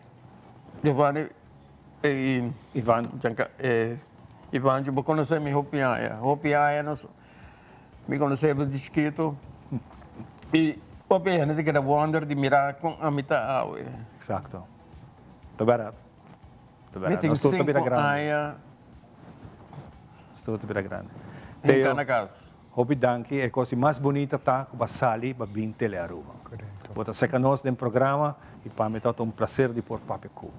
Giovanni Ivan, eu vou conhecer minha roupa nós me conhecemos de escrito e o bem que era wonder de mirar com a mitad. Exato. É verdade. É verdade. Nós estou também grande. Estou também grande. Tem na casa. Hopi danki é a coisa mais bonita tá com basali para vir tele Aruba. Correto. Bota seca nós no programa e para mim é um prazer de por papo com.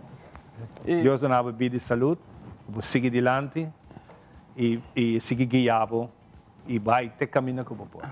Deus dá uma vida de saúde, vou seguir adiante e seguir guiado e vai ter caminho com o povo.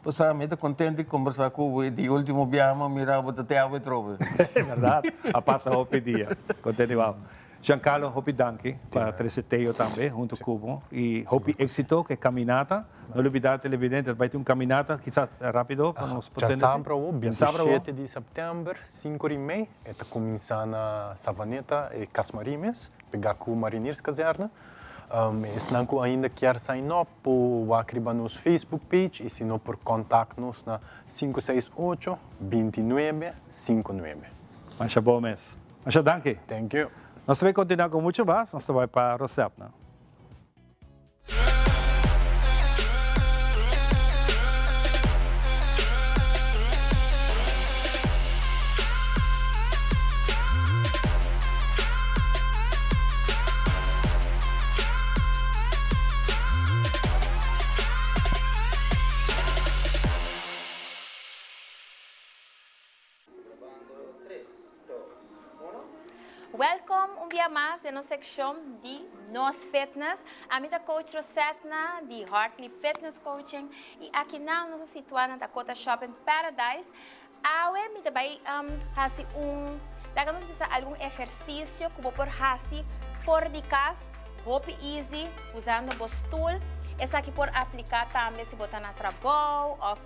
Pois eu estou contente de conversar com o de último viagem, mirava até a trove. É verdade, a passa hopi dia. Contente igual. Giancarlo, hopi danki para treceteio também, junto com o e hopi éxito que é caminata. Não olvidar televidente, vai ter caminata, quizás rápido para nós podermos. Já sábado, 27 de setembro, 5h30, está começando na Savaneta e Casmarimes, pegar com o Marinheiros Caserna. Se não ainda quer sign up, pode escrever no Facebook page e se não por contato-nos na 568-2959. Mas bom mês. Mas danke. Thank you. Nós vamos continuar com muito mais, nós vamos para a Rosep, não? Welcome un día más de nuestra sección de Nos Fitness. A mí da coach Rosetna de Hartley Fitness Coaching e aqui na nossa situada na Dakota Shopping Paradise. Awe me também hasi daga nos bisa algum exercício como por hasi fora de casa, hope easy, usando o stool. Essa aqui por aplicar também se botar na trabalho ou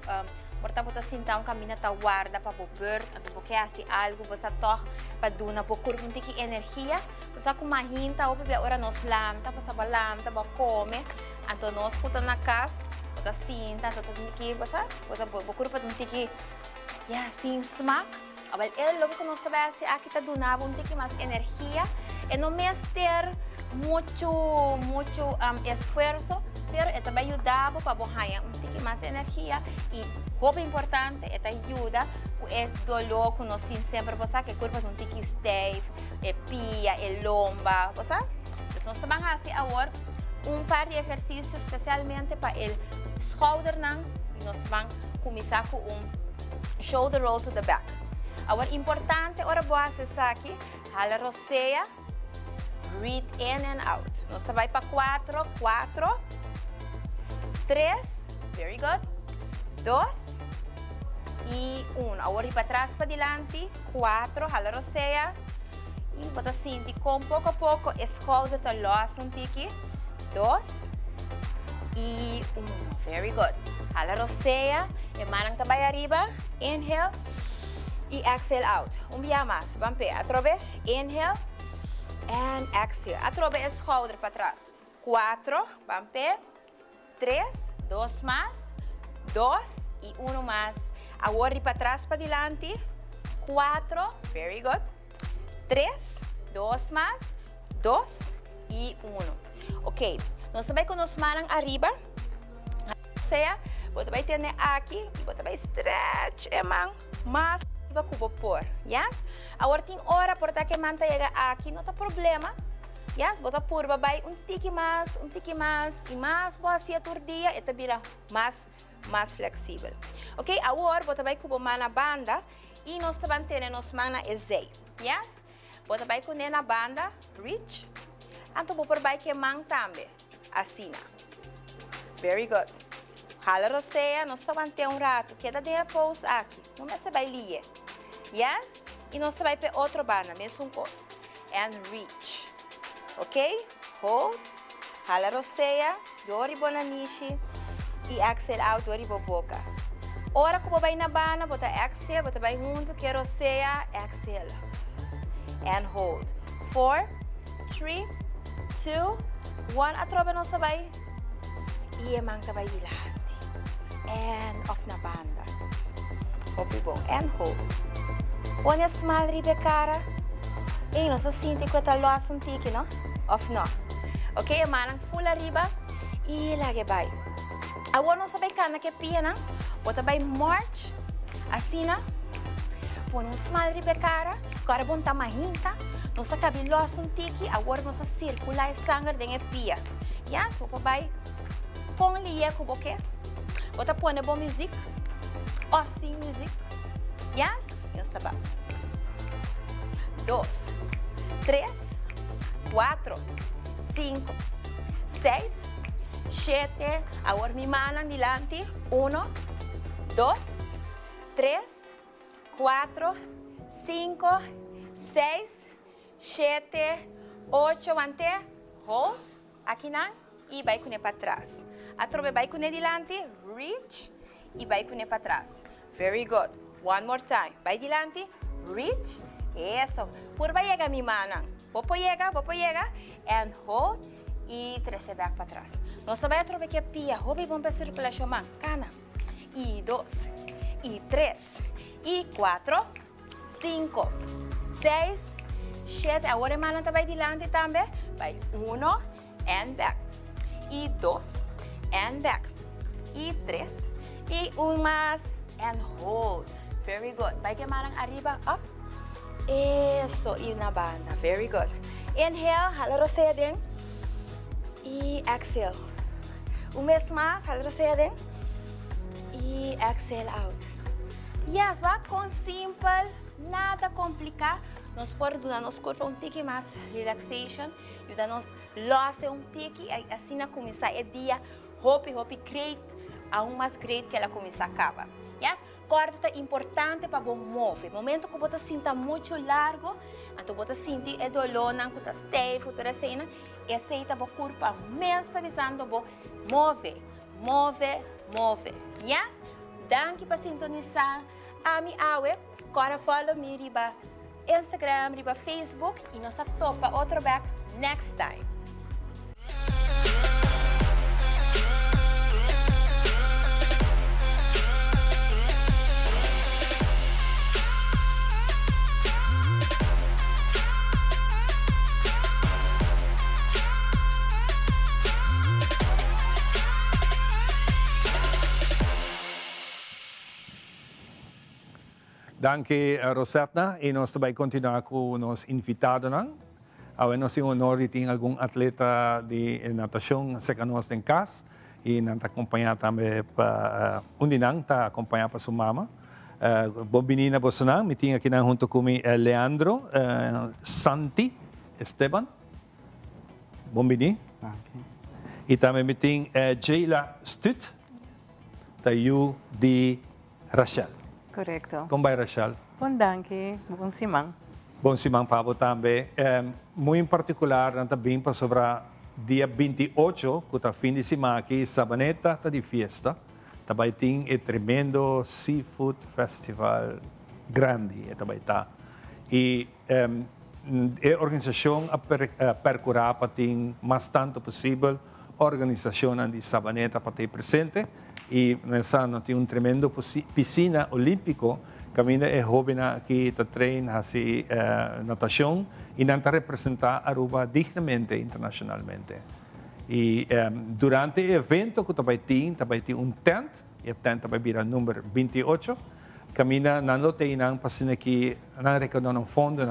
portanto, sentar caminho tá guarda para beber, porque assim algo você toca para dar por corpo um tique energia, você com uma hinta ou bebê ora nos lanta, você vai lanta, vai comer, então nós escuta na casa, você senta, então tique você por corpo um tique, assim smack, mas ele logo que nós sabemos aqui tá dando um tique mais energia, e não mesmo ter muito esforço, pero também ajudava para ganhar um tique mais energia e o importante é ajuda o dolor que nós temos sempre, você que o corpo não tem que stay, pia, lomba, você? Então nós vamos fazer agora par de exercícios especialmente para o shoulder não, e nós vamos começar com shoulder roll to the back. Agora importante ora boa essa aqui, hala roceia, breathe in and out. Nós vai para 4, 3, very good. 2 e 1. Agora ir para trás, para diante. 4, jala roceia. E bota sentir com pouco a pouco, escolda tá loss um tique. 2 e 1. Very good. Jala roceia. E manang tabay arriba. Inhale. E exhale out. Dia mais. Vamos ver. Atrove. Inhale. And exhale. Atrove escolda para trás. 4. Vamos ver. 3. 2 mais. 2 e 1 mais. Agora ir para trás, para diante. 4, very good. 3, 2 mais. 2 e 1. Ok. Nós também com nós manang arriba. Seja, você vai ter aqui, você vai stretch a mão mais para cubo por. Yes? Agora tem hora por que manta chega aqui, não tem problema. Yes, bota purba vai um tique mais, e mais boa assim a dia, e vira mais flexível. Ok? Agora, bota vai com a banda, e nós vamos ter nos mana é zei. Yes? Bota vai com na banda, reach, então bota vai que man também, assim. Very good. Hala roceia, nós vamos ter rato, queda de pause aqui, não se vai lie. Yes? E nós vai para outra banda, mesmo coisa. And reach. Ok? Hold. Hala roceia, dori bonanishi. E exhale out, dori boca. Ora como vai na banda, bota exhale, bota vai junto, que roceia, exhale. And hold. 4, 3, 2, 1. Atrobe nós vai. E a manga vai dilante. And off na banda. Hopi bom. And hold. Põe a smile ribe cara. E nós sentimos que está loas tique, não? Off não. Ok? A mão full arriba. E lagi vai. Agora nós vai cana que pia, bota vai march. Assim, não? Põe um smile ribe cara. Agora bom tamanhinta. Nós cabe loas tique. Agora nós circula a sangue dentro pia. Yes? Bota vai. Põe lia com boque. Bota põe boa música. Off sim música. Yes? E está bem. 2, 3, 4, 5, 6, 7. Agora mi mano adelante. 1, 2, 3, 4, 5, 6, 7, 8. Mantém. Hold. Aqui não. E vai com ele para trás. Atrobe vai com ele adelante. Reach. E vai com ele para trás. Very good. One more time. Vai adelante. Reach. Eso. Purba llega mi mano. Popo llega. And hold. E 13 back para trás. Nós vai atrobe que pia. Hobby vamos para circulação man. Cana. E 2. E 3. E 4. 5. 6. 7. Agora a mano vai adelante também. Vai 1. And back. E 2. And back. E 3. E 1 mais. And hold. Very good. Vai que mano arriba. Up. Eso, e na banda. Very good. Inhale, hala roceia dentro. E exhale. Mês mais, hala roceia dentro. E exhale out. Yes, vai com simples, nada complicado. Nós podemos dar nosso corpo um tique mais relaxation. E dar nos losse um tique. Assim, começar o dia. Hope, great. Aún mais great que ela começa a acabar. Yes? Corda é importante para você mover. No momento que você sinta muito largo, então você sente o dolor, não está stable, toda cena, e aceita o corpo mesmo está avisando você move. Yes? Danke para sintonizar a minha aula. Agora follow me riba Instagram, riba Facebook e nós topa outro back next time. Danke, Rosetta. E nós também continuamos com os invitados. Agora nós temos o honor de ter algum atleta de natação seca nós em casa. E nós acompanhamos também para Undinang, está acompanhando para sua mama. Bom menina, Bolsonaro. Me tinha aqui junto comigo Leandro, Santi, Esteban. Bom menino. E também me tem Jayla Stut, da U de Rachel. Correcto. Como vai, Rachel? Bom, danke. Bom simang. Bom simang, Pablo, também. Muito em particular, nós também para sobre dia 28, que é fim de semana aqui, Sabaneta, está de festa. Também tem um tremendo seafood festival grande. Também está. E a organização percorrer para ter mais tanto possível organização de Sabaneta para ter presente. E nós temos tremendo piscina olímpico que ainda é jovem que treina assim natação e não representa Aruba dignamente internacionalmente. E durante o evento que também tem tent, e o tent também vira número 28, que ainda não tem para que não recordam fundo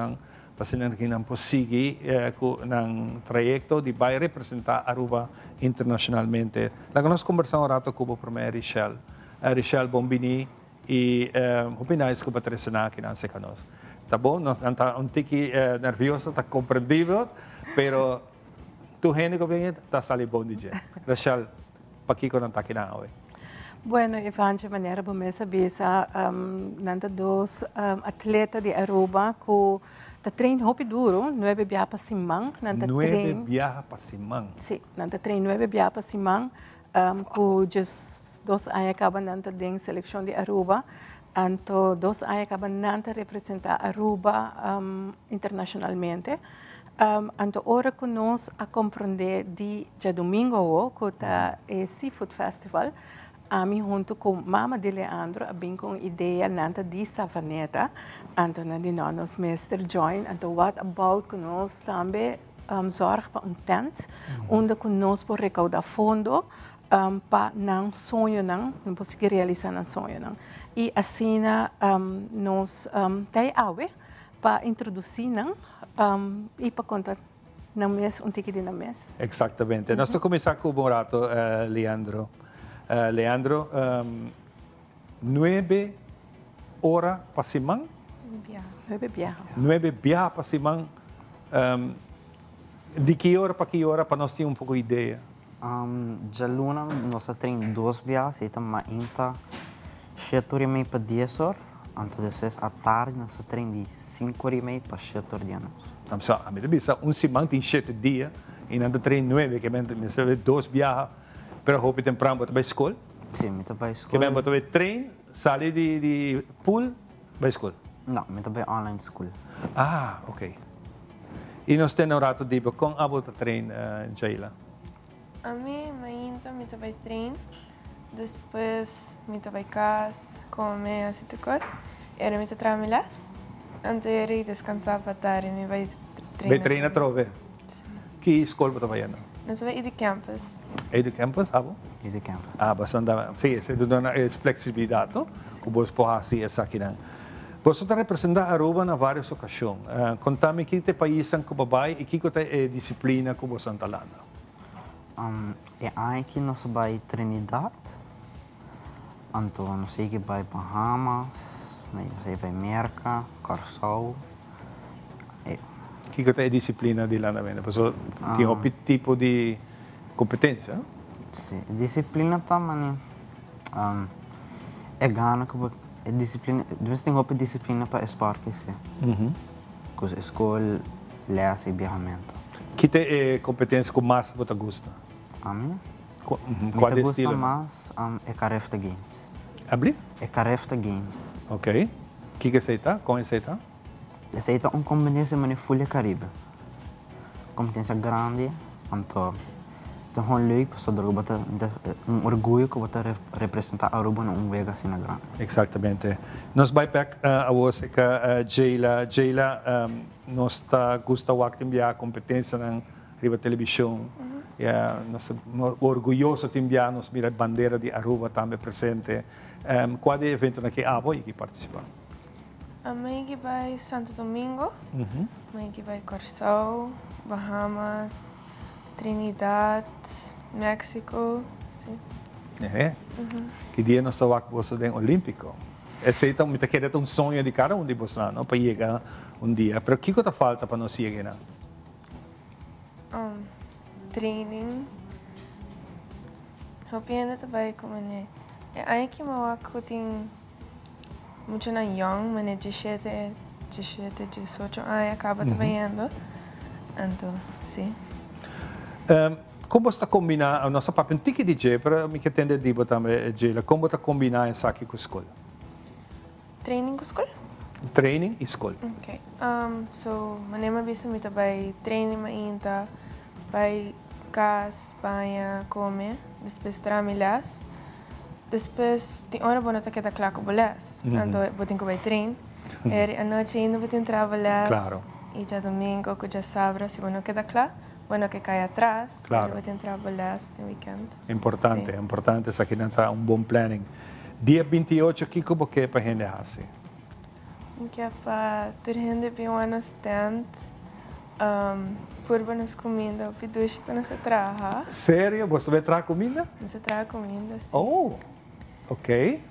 para nang posigi ng trayecto de vai representar Aruba internacionalmente. La que nós conversamos um rato com o primeiro Richelle Bombini e opinais que patrocinar aqui na Secanos. Tá bom? Nós estamos um tique nervioso, está compreendível, pero tu gente que vem está salindo bom dia. Richelle, para que não está aqui na hoje? Bueno, Ivan, de maneira como eu sabia, nanta dos atletas de Aruba que tá treino hopi duro, 9 biá para Simang, nanta 9 biá para Simang. Sim, nanta treino 9 biá para Simang, que just 2 anos acaba nanta deng seleção de Aruba, anto 2 anos acaba nanta representar Aruba internacionalmente. Anto ora que nós a compreender de já domingo que tá é Seafood Festival. A mim junto com Mama de Leandro, abim com ideia nanta de Savaneta, anto na de nós Mr. Join, anto what about que nós também zorg para tent, onde que nós por recaudar fundo para não sonho não conseguir realizar um sonho não. E assim nós tem awe para introduzir não e para contar na mês tique de mês. Exatamente. Nós estamos começar com o Morato, Leandro. Leandro, 9 horas para Simang? 9 viajes. 9 viajes para Simang. De que hora para nós ter um pouco de ideia? De luna, nós temos 2 viagens, então ainda 7h30 para 10 horas. Então, depois, à tarde, nós temos de 5h30 para 7 horas de noite. Então, a minha vista, Simang tem 7 dias, e nós temos 9, que é 2 viajes. Pero hopi temprano para a escola? Sim, eu vou à escola. Que bem para treino, sair de pool, para a escola? Não, eu vou online school. Ah, ok. E nós temos um rato de com a volta treino, Jaila? A mim, ainda me vai treino, depois me vai casa, comer assim coisas, era me trabalhar, antes era descansar para tarde, me vai treinar. Vai treinar trove? Que escola para trabalhar? Nós vamos ir de campus. É de campus, ah, bom? É de campus. Ah, bastante. Sim, você dá flexibilidade, não? Que você pode fazer essa aqui, não? Você está representando Aruba em várias ocasiões. Conta-me que te país que você vai e que é disciplina que você está lá. É aí que nós vamos Trinidad, então nós sei que vai Bahamas, nós sei vai Merca, Curaçao. Que é disciplina de lá também? Porque tem outro tipo de competência? Sim, disciplina também é gana que é disciplina. Depois tem outra disciplina para esporte, sim. Com escola, leas e viajamento. Que é competência que mais você gosta? A mim? Qual é o estilo? Mais é Carefta Games. Abri? É Carefta Games. Ok. O que aceita? Como aceita? Aceita uma competência folha Caribe. Competência grande, então é leuk, um orgulho que você representar Aruba num vega assim grande. Exatamente. Nós vamos para a você que Jaila, nós gostamos de enviar competência na televisão. Nós orgulhosos de enviar nos mira bandeira de Aruba também presente. Qual é o evento que abo que participa? A mãe que vai Santo Domingo, a mãe que vai Curaçao, Bahamas, Trinidad, México, sim. Que dia nós estamos aqui você tem Olímpico? Esse é um sonho de cada de vocês, não, para chegar dia. Mas o que está falta para nós chegar? Training. Eu penso também como é. Aí que eu tenho muito na young, mas 17, 18 anos acaba trabalhando. Então, sim. Como você combina a nossa papel tique DJ para me entender dibo também, Jaila? Como você combina isso aqui com a escola? Training com a escola? Training e escola. Ok. So, manema bisa me também training ainda, vai casa, banha, comer, depois trabalhar. Depois tem hora boa que da claro bolas. Então, vou ter que vai trein. A noite ainda vou ter que trabalhar. Claro. E já domingo, que já sábado, se não queda claro, bueno que cai atrás. Claro. Vou ter que trabalhar no weekend. Importante, importante isso aqui não está bom planning. Dia 28 aqui como que para gente assim? que é para ter gente bem no stand, por nos comida, piduche quando você trabalha. Sério? Você vai trazer comida? Você trabalha comida, sim. Oh, ok.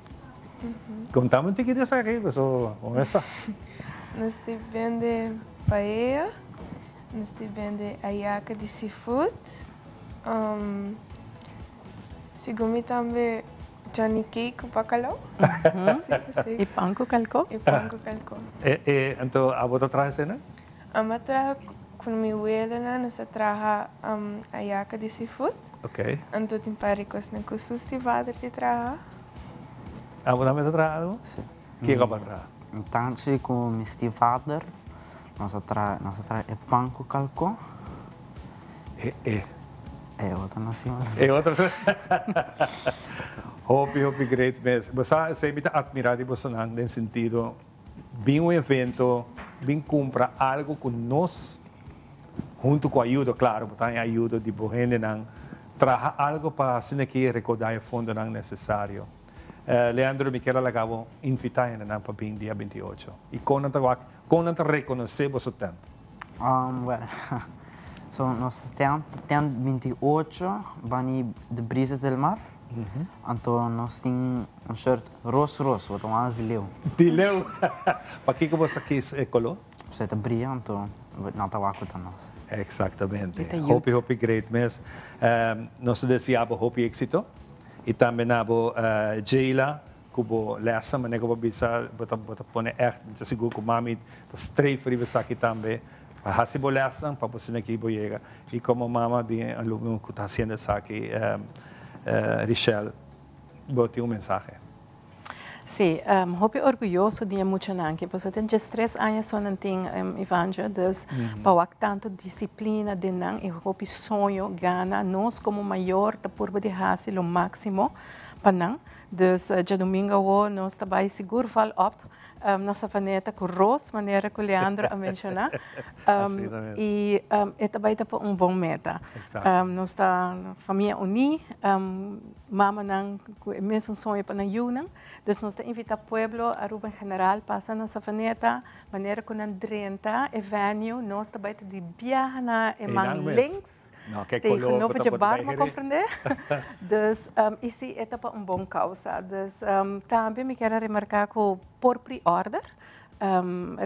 Contame um pouquinho dessa aqui, pessoal. Vamos começar. Nós vendemos paella, nós vendemos ayaca de seafood, segundo também Johnny Cake com bacalhau. E pão com calco. E pão com calco. Então, a bota traz cena? A minha trabalha com minha abuela, nós trabalhamos ayaca de seafood. Ok. Então, tem paricos na cursos de vader de trabalho. A bota também traz algo? Sim. O que é que vai trazer? Então, com Misty Vader, nós trazemos pão com calco. É outra nação. É outra. Hope great mesmo. Você sempre admirar de Bolsonaro nesse sentido. Bem um evento, bem comprar algo com nós, junto com a ajuda, claro, botar em ajuda de gente não trazer algo para se que recordar o fundo não necessário. Leandro Michela acabou invitar para o dia 28. E como não reconhecer você tanto? Well, so nós temos 28 bani de brisas del mar. Então nós temos um shirt rosa, botam mais de leu. De leu? Para que você quis color? Você está brilhando, então não está lá com nós. Exatamente. Hope great mesmo. Nós desejamos hope êxito. E também nabo Jayla, kubo lessa, mas nego bisa bota pone echt, seguro que mami tá streif riva aqui também. Hasibo lessa, para você aqui boiega. E como mama de aluno que está haciendo isso aqui, Richelle, bote mensagem. Sim, eu orgulhoso de muito nanque, porque eu tenho 3 anos só não tenho evangel, dus para tanto disciplina de nan, eu sonho, gana, nós como maior, tá por de fazer o máximo para nan, dus já domingo nós também seguro fall up, nossa vaneta com Ros, maneira que o Leandro a mencionar, e também tá para bom meta. Nós tá família unida, mama não mesmo sonho para não, dus nós tá invita pueblo a Aruba em geral passa nossa vaneta, maneira que não drenta, venue, nós também tá de viajar na links. Não, que tem um novo de bar, me compreender? Dus, isso é para bom causa. Dus, também me quero remarcar que por pre-order,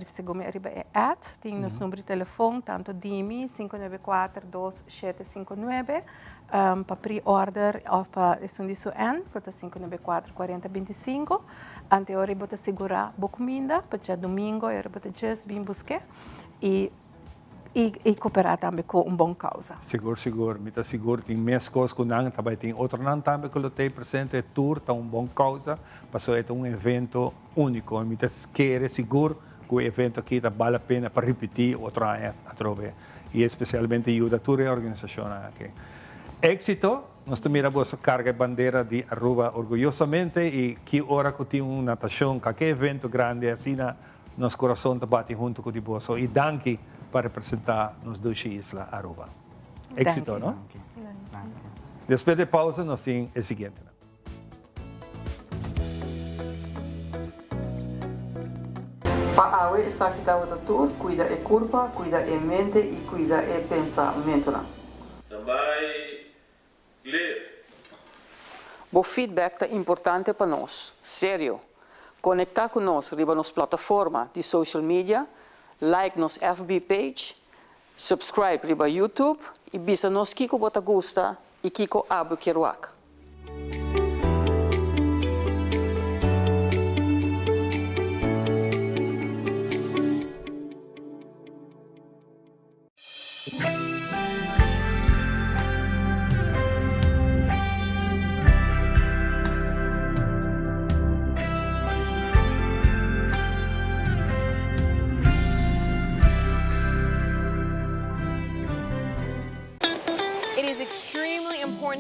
segundo arriba é tem nos número de telefone, tanto DIMI 594-2759, para pre-order ou para Sundisu N, que é 594-4025. Ante hora eu segurar boa comida, para domingo eu just bem buscar e cooperar também com bom causa. Seguro. Me está seguro tem mais coisas que não, também tem outro não também que tem presente tour, tá bom causa, passou é evento único. Me está querer seguro que o evento aqui vale a pena para repetir outro ano a trover. E especialmente ajuda a toda a organização aqui. Éxito, nós também a carga bandeira de Aruba orgulhosamente e que hora que tem uma natação, qualquer evento grande assim, nosso coração está bate junto com o bolso e danke para representar nos dois islas Aruba. Éxito, não? Depois de pausa, nós temos o seguinte. Para a água, essa que está o tour, cuida a curva, cuida a mente e cuida o pensamento. Também ler. O feedback é importante para nós, sério. Conectar com nós riba nas plataformas de social media, like nos FB page, subscribe riba YouTube e bisa nos kiko bota gusta e kiko abu kiruak.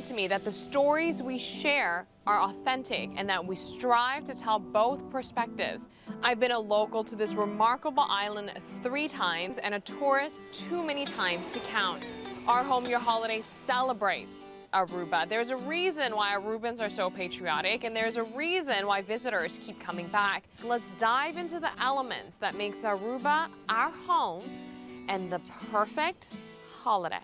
To me that the stories we share are authentic and that we strive to tell both perspectives. I've been a local to this remarkable island 3 times and a tourist too many times to count. Our Home Your Holiday celebrates Aruba. There's a reason why Arubans are so patriotic, and there's a reason why visitors keep coming back. Let's dive into the elements that makes Aruba our home and the perfect holiday.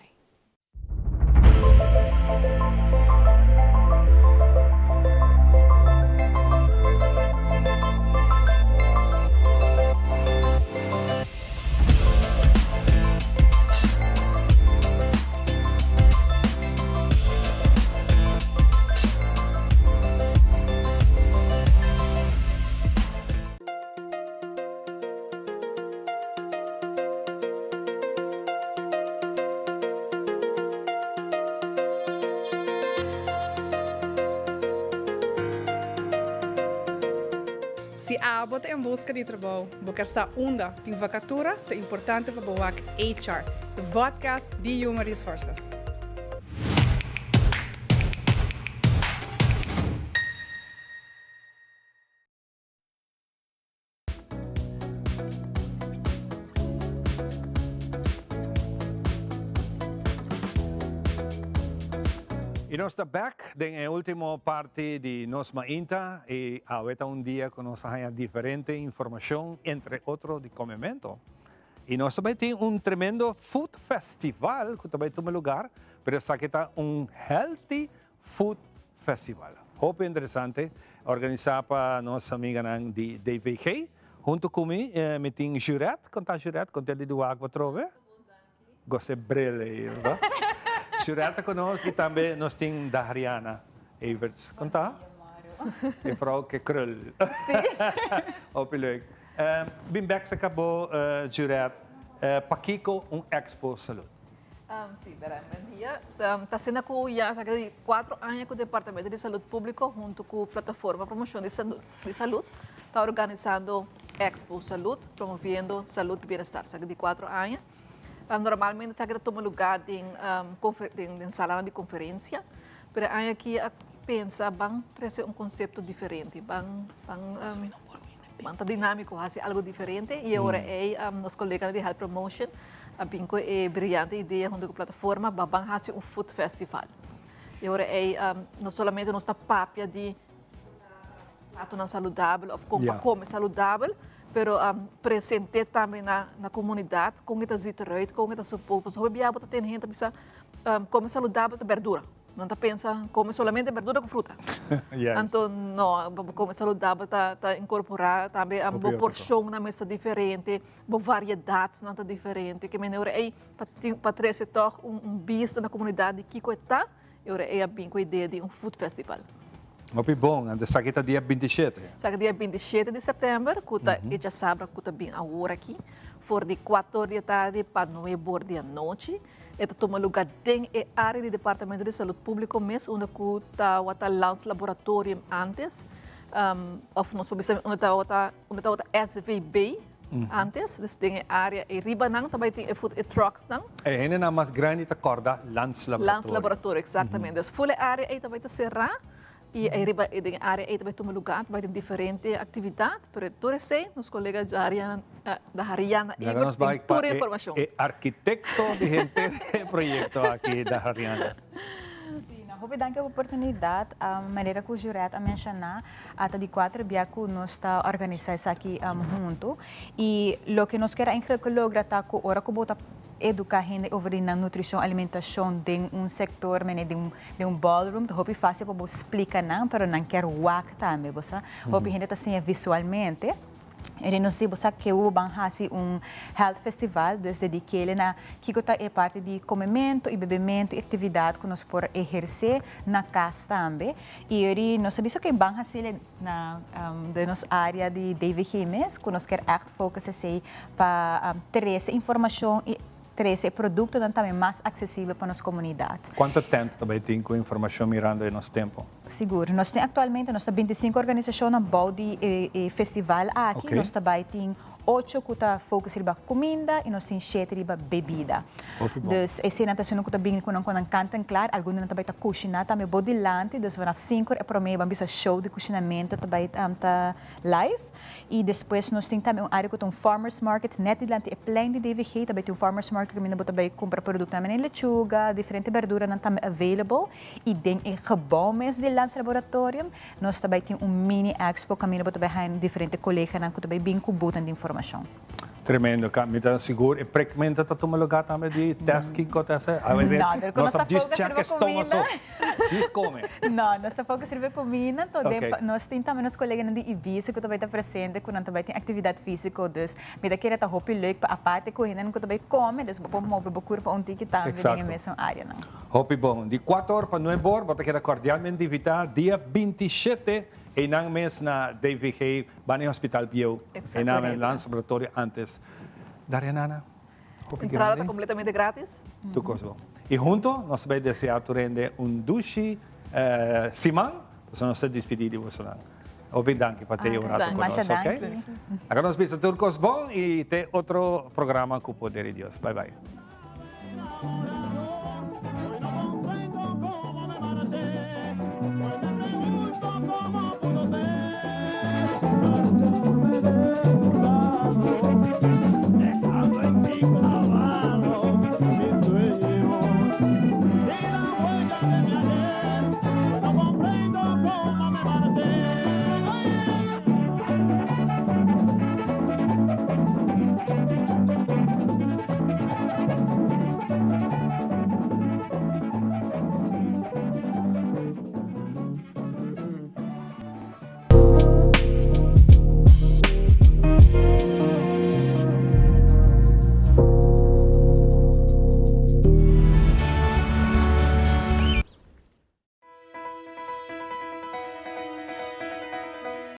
Se abot em busca de trabalho, porque essa onda de vacatura é importante para o HR, o podcast de Human Resources. E nós estamos back na última parte de Nos Mainta e ahorita dia que nós temos diferente informação, entre outros de comimento. E nós também temos tremendo food festival que também toma lugar, mas aqui está healthy food festival. Muito interessante, organizado para nossa amiga de DVG, junto comigo, me tem Juret, conta ele do água trove. Gostei breve, verdade? Juret conosco e também nós temos da Ariana Everts. Conta? É vrouw que krul. Op leuk. Bem back se acabou, Juret. Pakiko Expo Salud. Sim, está sendo com já 4 anos que o Departamento de Saúde Pública, junto com a Plataforma Promoção de Saúde, está organizando Expo Saúde, promovendo saúde e bem-estar. De 4 anos. Normalmente, se toma lugar em sala de conferência, mas aqui pensa vão trazer conceito diferente, vão dinâmico, fazer algo diferente. E agora os colegas de Health Promotion têm a brilhante ideia junto com a plataforma, vão fazer food festival. E agora não somente nossa papia de prato saudável, ou comer saudável, pero presente também na comunidade, com esta zitreut, com esta suposto. Só bebia bota tem gente pensa come saudável de verdura. Não tá pensa come somente verdura com fruta. Então não, come saudável tá incorporar também a porção na mesa diferente, a variedade não tá diferente. Que melhor para trazer toch visto na comunidade que está, eu bem com a ideia de food festival. Muito bom, essa aqui está dia 27. Essa dia 27 de setembro, que já sabe que está bem a hora aqui, for de 4 da tarde para 9 da noite. Esta toma lugar dentro da área do Departamento de Saúde Pública, mesmo onde está o Lance Laboratório antes, onde está o SVB antes, tem a área e Ribanang, também tem food trucks. É ainda mais grande da corda Lance Laboratório. Lance Laboratório, exatamente. Então, a área aí também está cerrada. E a área aí também toma lugar, vai ter diferentes atividades, mas todos os colegas da Ariana Evers têm toda a informação. É arquiteto de gente projeto aqui da Ariana. Houve a oportunidade, a maneira que o Juret a mencionar, até de 4 dias que nós está organizando isso aqui junto. E o que nós queremos é que lograr que hora que bota educar gente sobre a nutrição, alimentação de sector, de ballroom, então é fácil para explicar não, mas não quero work também, você. Houve gente assim visualmente. E nós temos que o fazer health festival, desde que ele que é parte de comimento e bebimento e atividade que nós podemos exercer na casa também. E nós sabemos que vamos fazer na nossa área de David Jimenez, que nós queremos focar para trazer informação e trazer produto também mais acessível para a nossa comunidade. Quanto tempo também tem com informação mirando em nosso tempo? Seguro. Nós temos atualmente 25 organizações na Baudi festival aqui. Ok. Nós também temos 8 que está focus riba comida e nós temos 7 riba bebida. Dus essa natação que está bem com um canto claro, alguns também está cozinhar também bodilante, dus vanaf 5 é para mim vamos show de cozinamento também tá live e depois nós temos também área com farmers market, net dilante é plein de DVG, também tem farmers market que ainda também compra produto também lechuga, diferente verdura não também available e tem gebouw mes de Lans Laboratorium, nós também temos mini expo que ainda também tem diferente colegas que também bem cubutan de informação. Tremendo, kami ta siguro. Prekmenta ta tumaluga tama di tasking ko tasa. Nós Diz come. Não, nós estamos focus riba comida, nós temos também os colegas de Ibiza que também está presente, que também tem atividade física, dus me daquele tá hopi leuk para a parte que ainda que também come, dus vamos mover bacur para onde que tá vivendo nessa área, não. Hopi bom, de 4 horas para 9 horas, bota queda cordialmente invitar dia 27 em ang mês na DVG, Bani Hospital Bio, em nome do Lans Laboratório antes. Dariana, entrada está completamente grátis. Tu coisa. E junto, nós vamos desejar turende duche Simão, para nós se despedir de você. Obrigado para ter orado conosco, ok? Agora nós vamos turcos bom e ter outro programa com o poder de Deus. Bye bye.